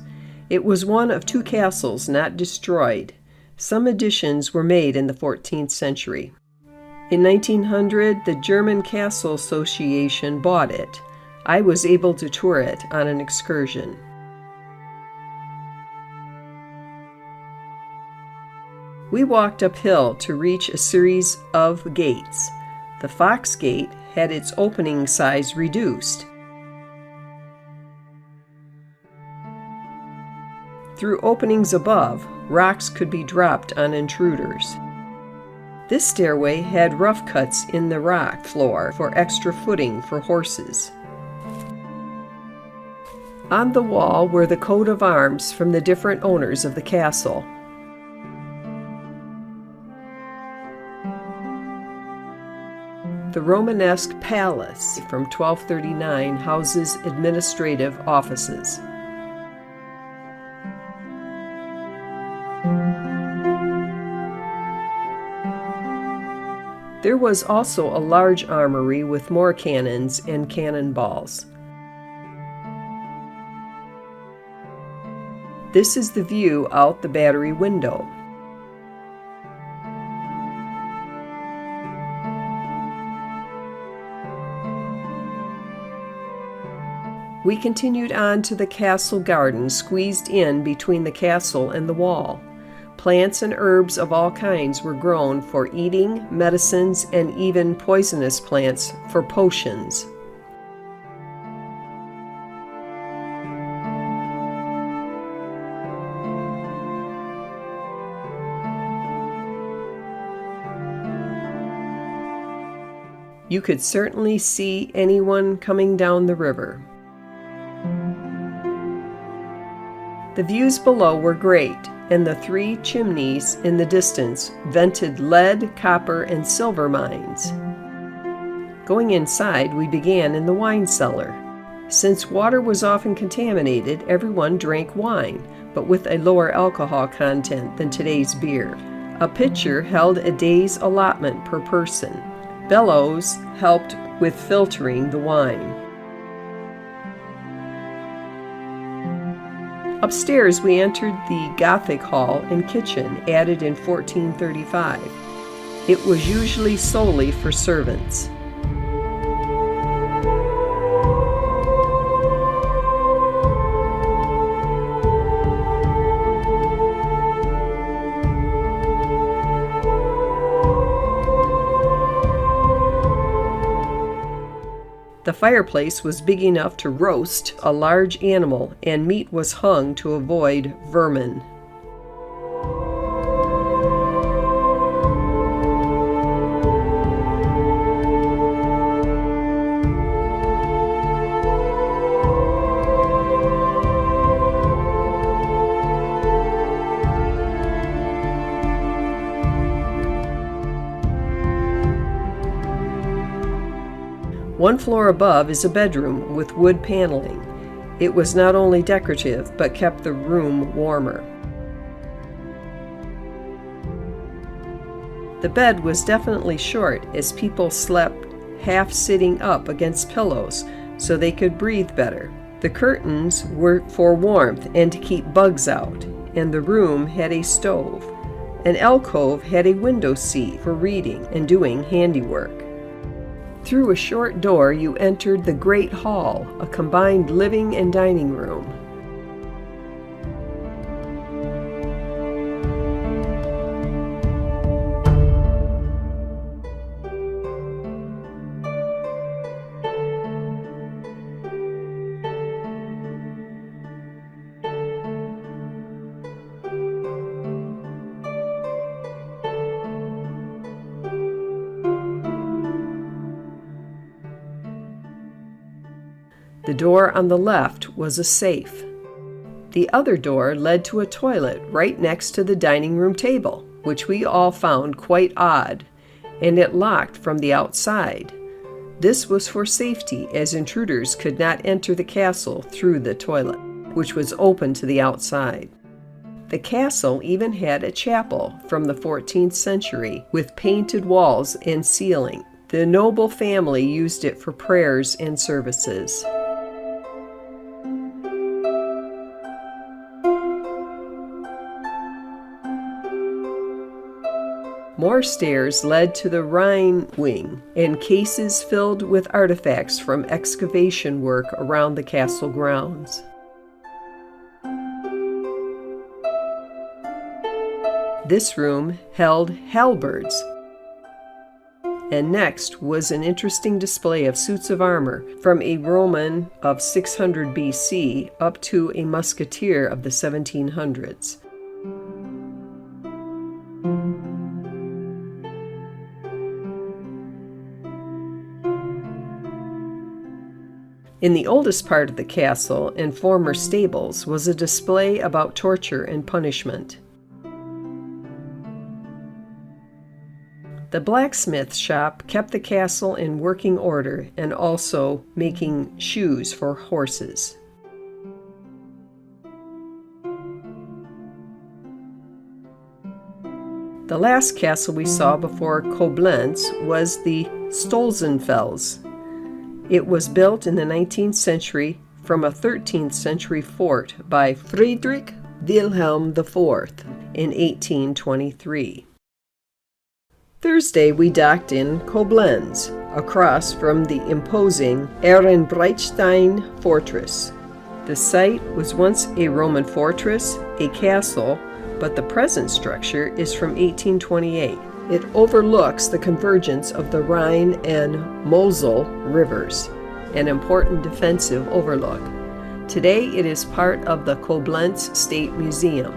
A: It was one of two castles not destroyed. Some additions were made in the 14th century. In 1900, the German Castle Association bought it. I was able to tour it on an excursion. We walked uphill to reach a series of gates. The Fox Gate had its opening size reduced. Through openings above, rocks could be dropped on intruders. This stairway had rough cuts in the rock floor for extra footing for horses. On the wall were the coat of arms from the different owners of the castle. The Romanesque palace from 1239 houses administrative offices. There was also a large armory with more cannons and cannonballs. This is the view out the battery window. We continued on to the castle garden, squeezed in between the castle and the wall. Plants and herbs of all kinds were grown for eating, medicines, and even poisonous plants for potions. You could certainly see anyone coming down the river. The views below were great, and the 3 chimneys in the distance vented lead, copper, and silver mines. Going inside, we began in the wine cellar. Since water was often contaminated, everyone drank wine, but with a lower alcohol content than today's beer. A pitcher held a day's allotment per person. Bellows helped with filtering the wine. Upstairs, we entered the Gothic hall and kitchen, added in 1435. It was usually solely for servants. The fireplace was big enough to roast a large animal, and meat was hung to avoid vermin. One floor above is a bedroom with wood paneling. It was not only decorative, but kept the room warmer. The bed was definitely short, as people slept half sitting up against pillows so they could breathe better. The curtains were for warmth and to keep bugs out, and the room had a stove. An alcove had a window seat for reading and doing handiwork. Through a short door, you entered the Great Hall, a combined living and dining room. The door on the left was a safe. The other door led to a toilet right next to the dining room table, which we all found quite odd, and it locked from the outside. This was for safety, as intruders could not enter the castle through the toilet, which was open to the outside. The castle even had a chapel from the 14th century with painted walls and ceiling. The noble family used it for prayers and services. More stairs led to the Rhine wing, and cases filled with artifacts from excavation work around the castle grounds. This room held halberds, and next was an interesting display of suits of armor from a Roman of 600 BC up to a musketeer of the 1700s. In the oldest part of the castle and former stables was a display about torture and punishment. The blacksmith shop kept the castle in working order and also making shoes for horses. The last castle we saw before Koblenz was the Stolzenfels. It was built in the 19th century from a 13th century fort by Friedrich Wilhelm IV in 1823. Thursday, we docked in Koblenz, across from the imposing Ehrenbreitstein fortress. The site was once a Roman fortress, a castle, but the present structure is from 1828. It overlooks the convergence of the Rhine and Mosel rivers, an important defensive overlook. Today it is part of the Koblenz State Museum.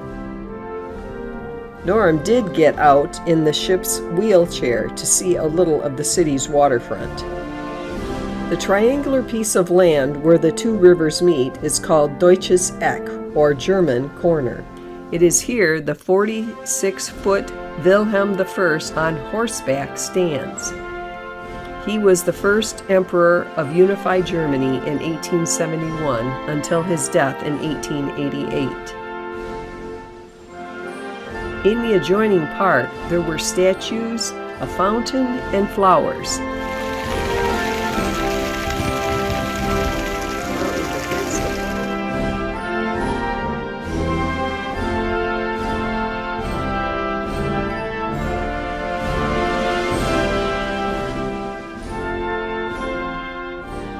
A: Norm did get out in the ship's wheelchair to see a little of the city's waterfront. The triangular piece of land where the two rivers meet is called Deutsches Eck, or German Corner. It is here the 46-foot Wilhelm I on horseback stands. He was the first emperor of unified Germany in 1871 until his death in 1888. In the adjoining park, there were statues, a fountain, and flowers.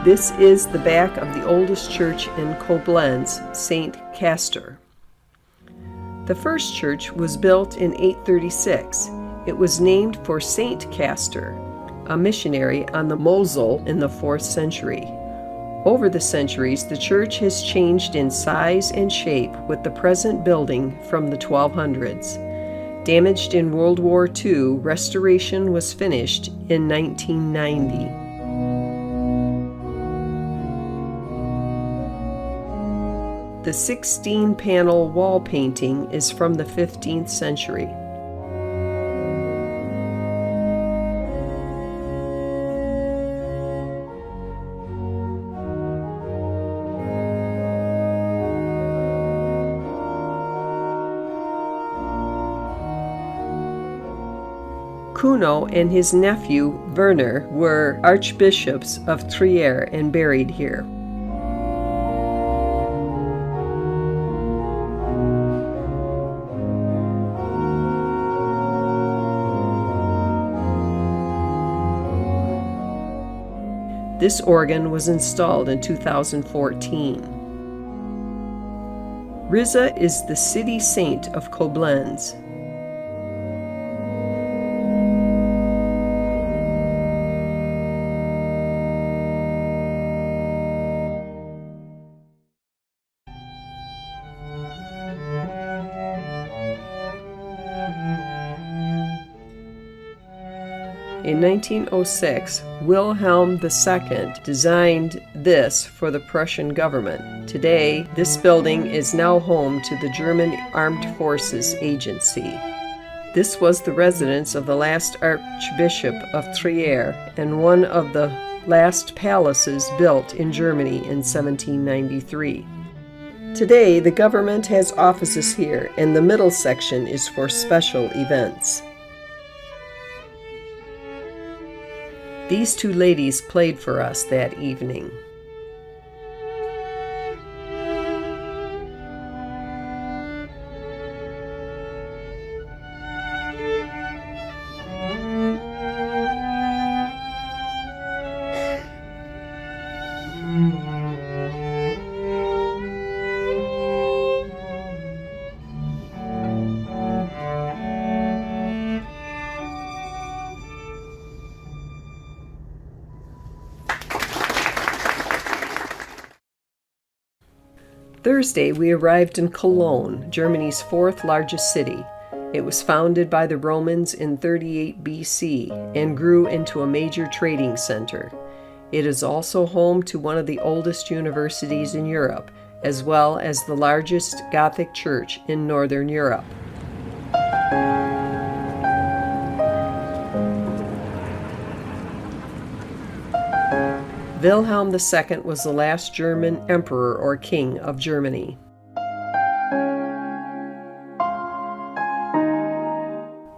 A: This is the back of the oldest church in Koblenz, St. Castor. The first church was built in 836. It was named for St. Castor, a missionary on the Mosel in the 4th century. Over the centuries, the church has changed in size and shape with the present building from the 1200s. Damaged in World War II, restoration was finished in 1990. The 16-panel wall painting is from the 15th century. Kuno and his nephew Werner were archbishops of Trier and buried here. This organ was installed in 2014. Riza is the city saint of Koblenz. In 1906, Wilhelm II designed this for the Prussian government. Today, this building is now home to the German Armed Forces Agency. This was the residence of the last Archbishop of Trier and one of the last palaces built in Germany in 1793. Today, the government has offices here, and the middle section is for special events. These two ladies played for us that evening. Thursday, we arrived in Cologne, Germany's 4th largest city. It was founded by the Romans in 38 BC and grew into a major trading center. It is also home to one of the oldest universities in Europe, as well as the largest Gothic church in Northern Europe. Wilhelm II was the last German emperor or king of Germany.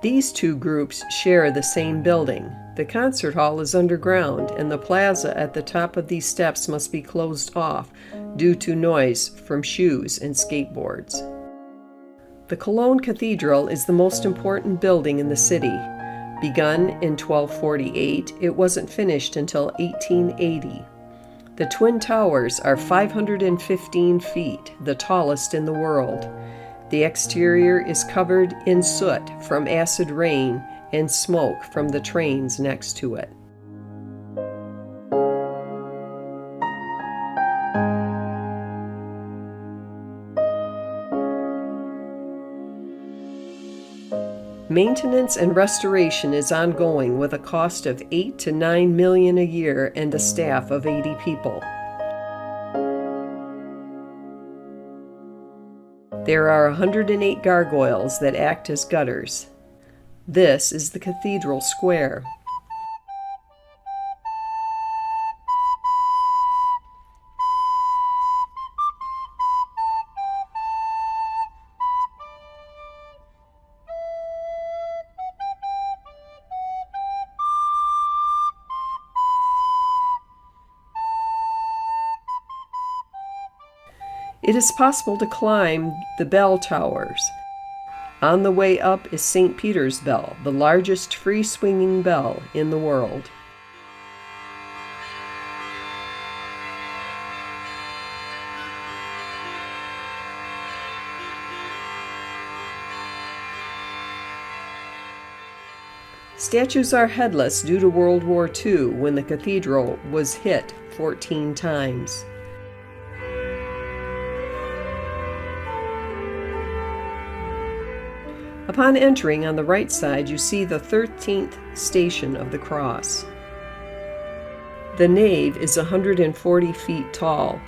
A: These two groups share the same building. The concert hall is underground, and the plaza at the top of these steps must be closed off due to noise from shoes and skateboards. The Cologne Cathedral is the most important building in the city. Begun in 1248, it wasn't finished until 1880. The Twin Towers are 515 feet, the tallest in the world. The exterior is covered in soot from acid rain and smoke from the trains next to it. Maintenance and restoration is ongoing with a cost of $8 to $9 million a year and a staff of 80 people. There are 108 gargoyles that act as gutters. This is the cathedral square. It is possible to climb the bell towers. On the way up is St. Peter's Bell, the largest free-swinging bell in the world. Statues are headless due to World War II, when the cathedral was hit 14 times. Upon entering, on the right side, you see the 13th station of the cross. The nave is 140 feet tall.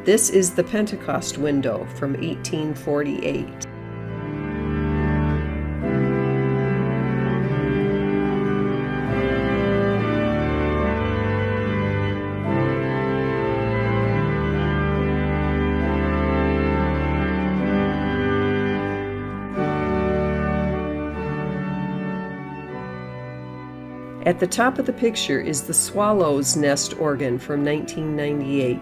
A: This is the Pentecost window from 1848. At the top of the picture is the Swallow's Nest organ from 1998.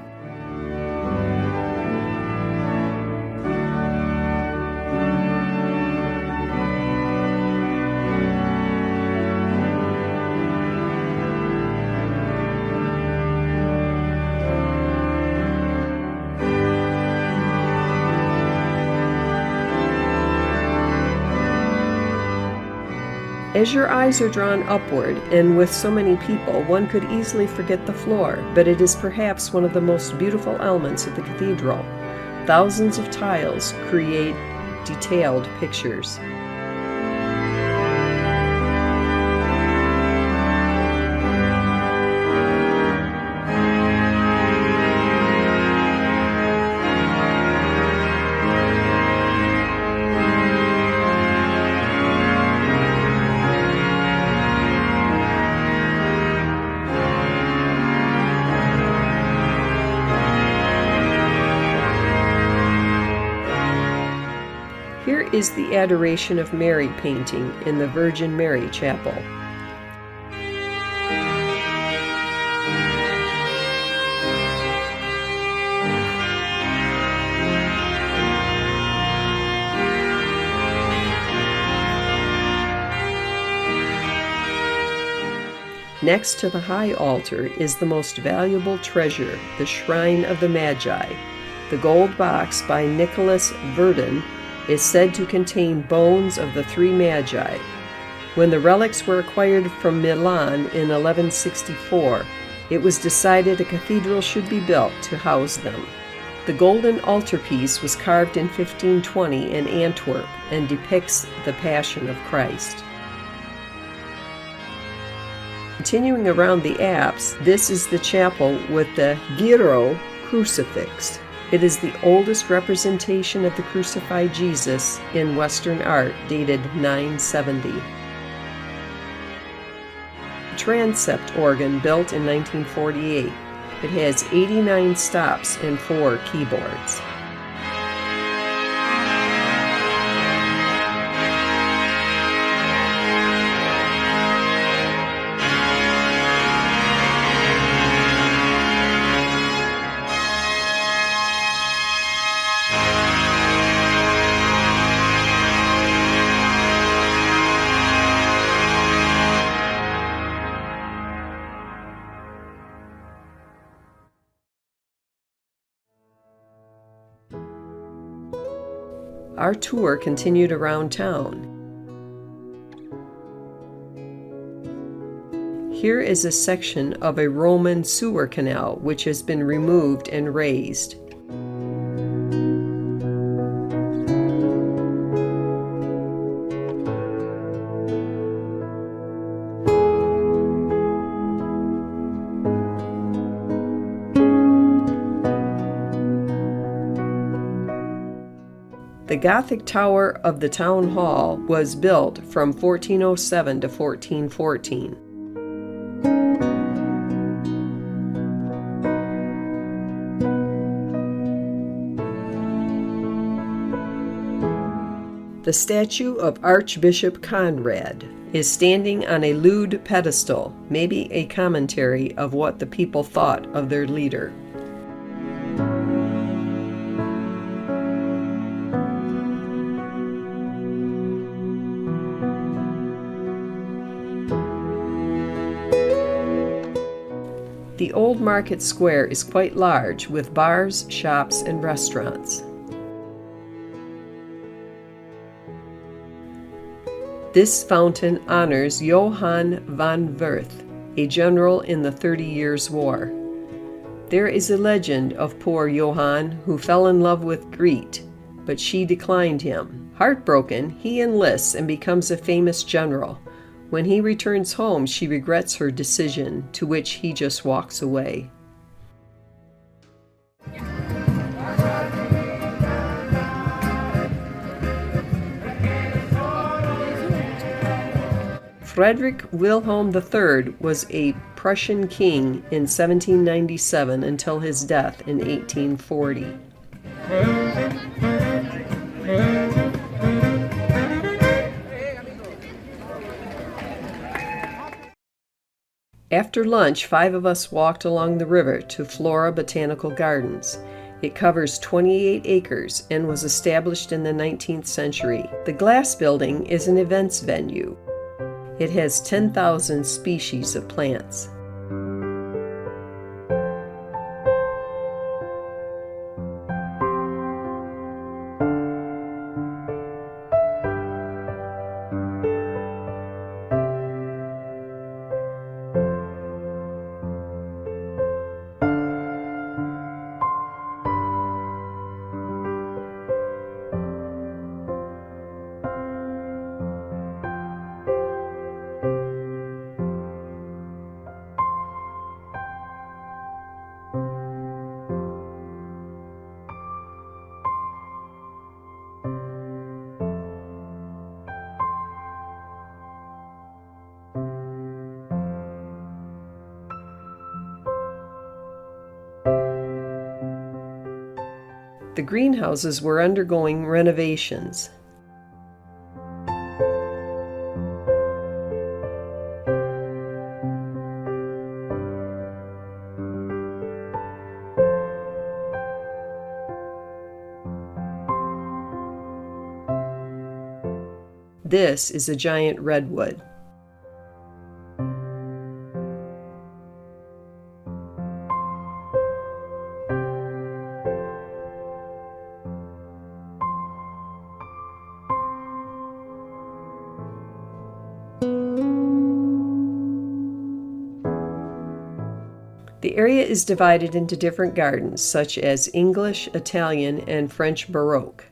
A: As your eyes are drawn upward, and with so many people, one could easily forget the floor, but it is perhaps one of the most beautiful elements of the cathedral. Thousands of tiles create detailed pictures. Here is the Adoration of Mary painting in the Virgin Mary Chapel. Next to the high altar is the most valuable treasure, the Shrine of the Magi. The gold box by Nicholas Verdun is said to contain bones of the three Magi. When the relics were acquired from Milan in 1164, it was decided a cathedral should be built to house them. The golden altarpiece was carved in 1520 in Antwerp and depicts the Passion of Christ. Continuing around the apse, this is the chapel with the Giro crucifix. It is the oldest representation of the crucified Jesus in Western art, dated 970. Transept organ built in 1948. It has 89 stops and 4 keyboards. Our tour continued around town. Here is a section of a Roman sewer canal which has been removed and raised. The Gothic tower of the town hall was built from 1407 to 1414. The statue of Archbishop Conrad is standing on a lewd pedestal, maybe a commentary of what the people thought of their leader. The old market square is quite large, with bars, shops, and restaurants. This fountain honors Johann von Werth, a general in the 30 Years' War. There is a legend of poor Johann who fell in love with Grete, but she declined him. Heartbroken, he enlists and becomes a famous general. When he returns home, she regrets her decision, to which he just walks away. Frederick Wilhelm III was a Prussian king in 1797 until his death in 1840. After lunch, 5 of us walked along the river to Flora Botanical Gardens. It covers 28 acres and was established in the 19th century. The glass building is an events venue. It has 10,000 species of plants. The greenhouses were undergoing renovations. This is a giant redwood. The area is divided into different gardens, such as English, Italian, and French Baroque.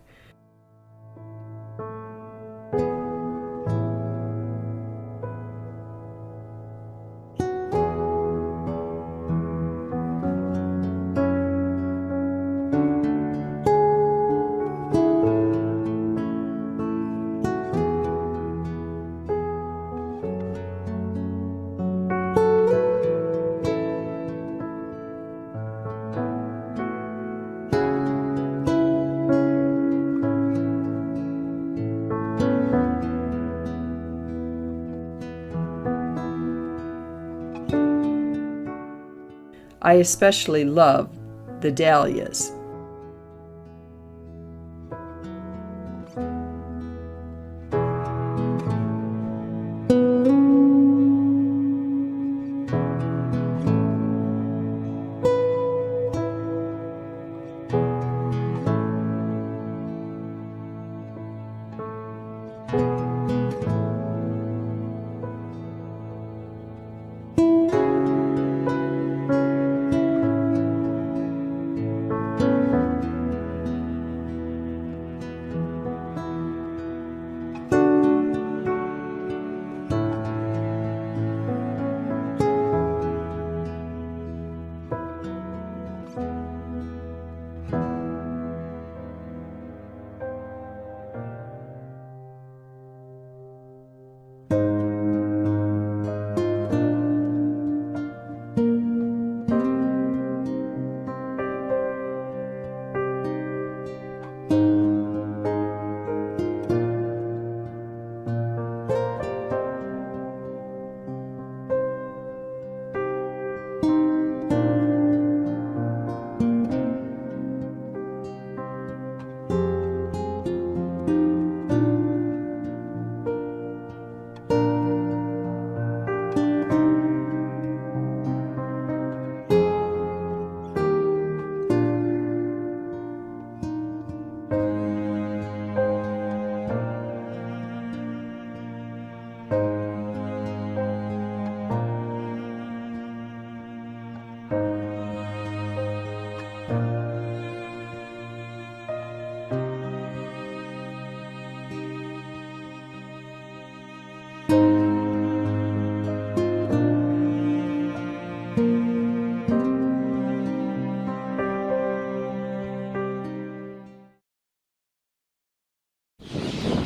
A: I especially love the dahlias.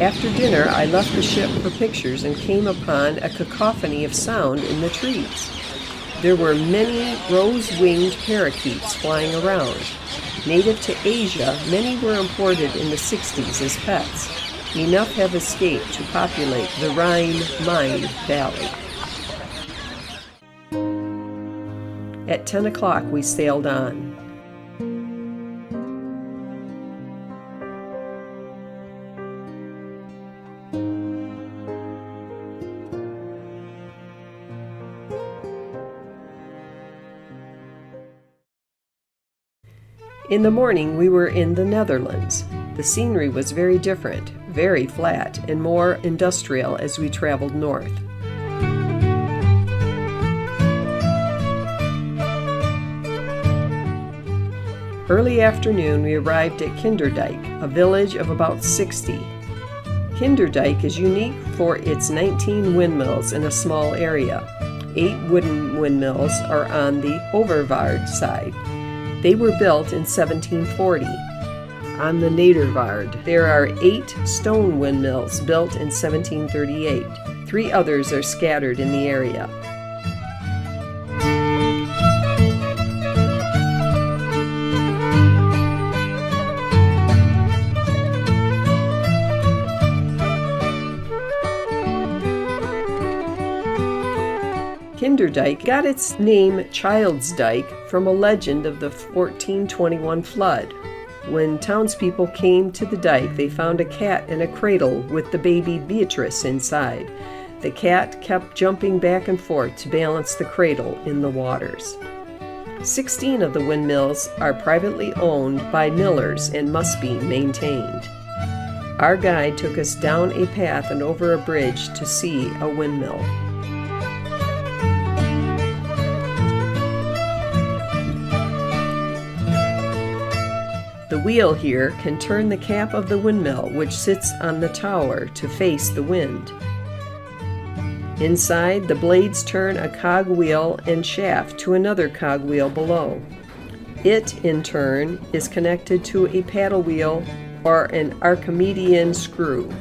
A: After dinner, I left the ship for pictures and came upon a cacophony of sound in the trees. There were many rose-winged parakeets flying around. Native to Asia, many were imported in the 60s as pets. Enough have escaped to populate the Rhine-Main Valley. At 10 o'clock, we sailed on. In the morning, we were in the Netherlands. The scenery was very different, very flat, and more industrial as we traveled north. Early afternoon, we arrived at Kinderdijk, a village of about 60. Kinderdijk is unique for its 19 windmills in a small area. 8 wooden windmills are on the Overvaart side. They were built in 1740. On the Nedervaart, there are 8 stone windmills built in 1738. 3 others are scattered in the area. Kinderdijk got its name Child's Dyke from a legend of the 1421 flood. When townspeople came to the dike, they found a cat in a cradle with the baby Beatrice inside. The cat kept jumping back and forth to balance the cradle in the waters. 16 of the windmills are privately owned by millers and must be maintained. Our guide took us down a path and over a bridge to see a windmill. The wheel here can turn the cap of the windmill, which sits on the tower, to face the wind. Inside, the blades turn a cogwheel and shaft to another cogwheel below. It, in turn, is connected to a paddle wheel or an Archimedean screw.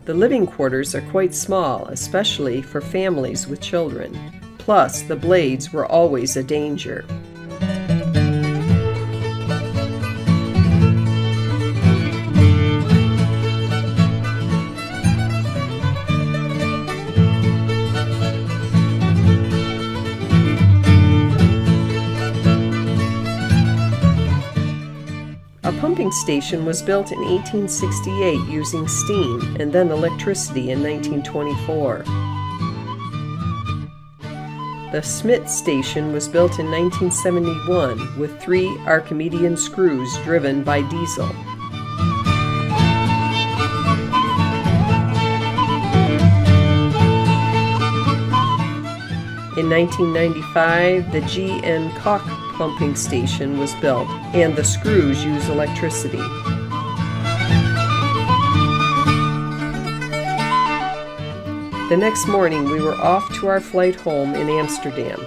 A: The living quarters are quite small, especially for families with children. Plus, the blades were always a danger. A pumping station was built in 1868 using steam and then electricity in 1924. The Smith station was built in 1971 with 3 Archimedean screws driven by diesel. In 1995, the G.N. Koch pumping station was built, and the screws use electricity. The next morning, we were off to our flight home in Amsterdam.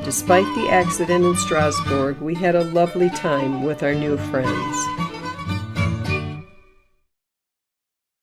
A: Despite the accident in Strasbourg, we had a lovely time with our new friends.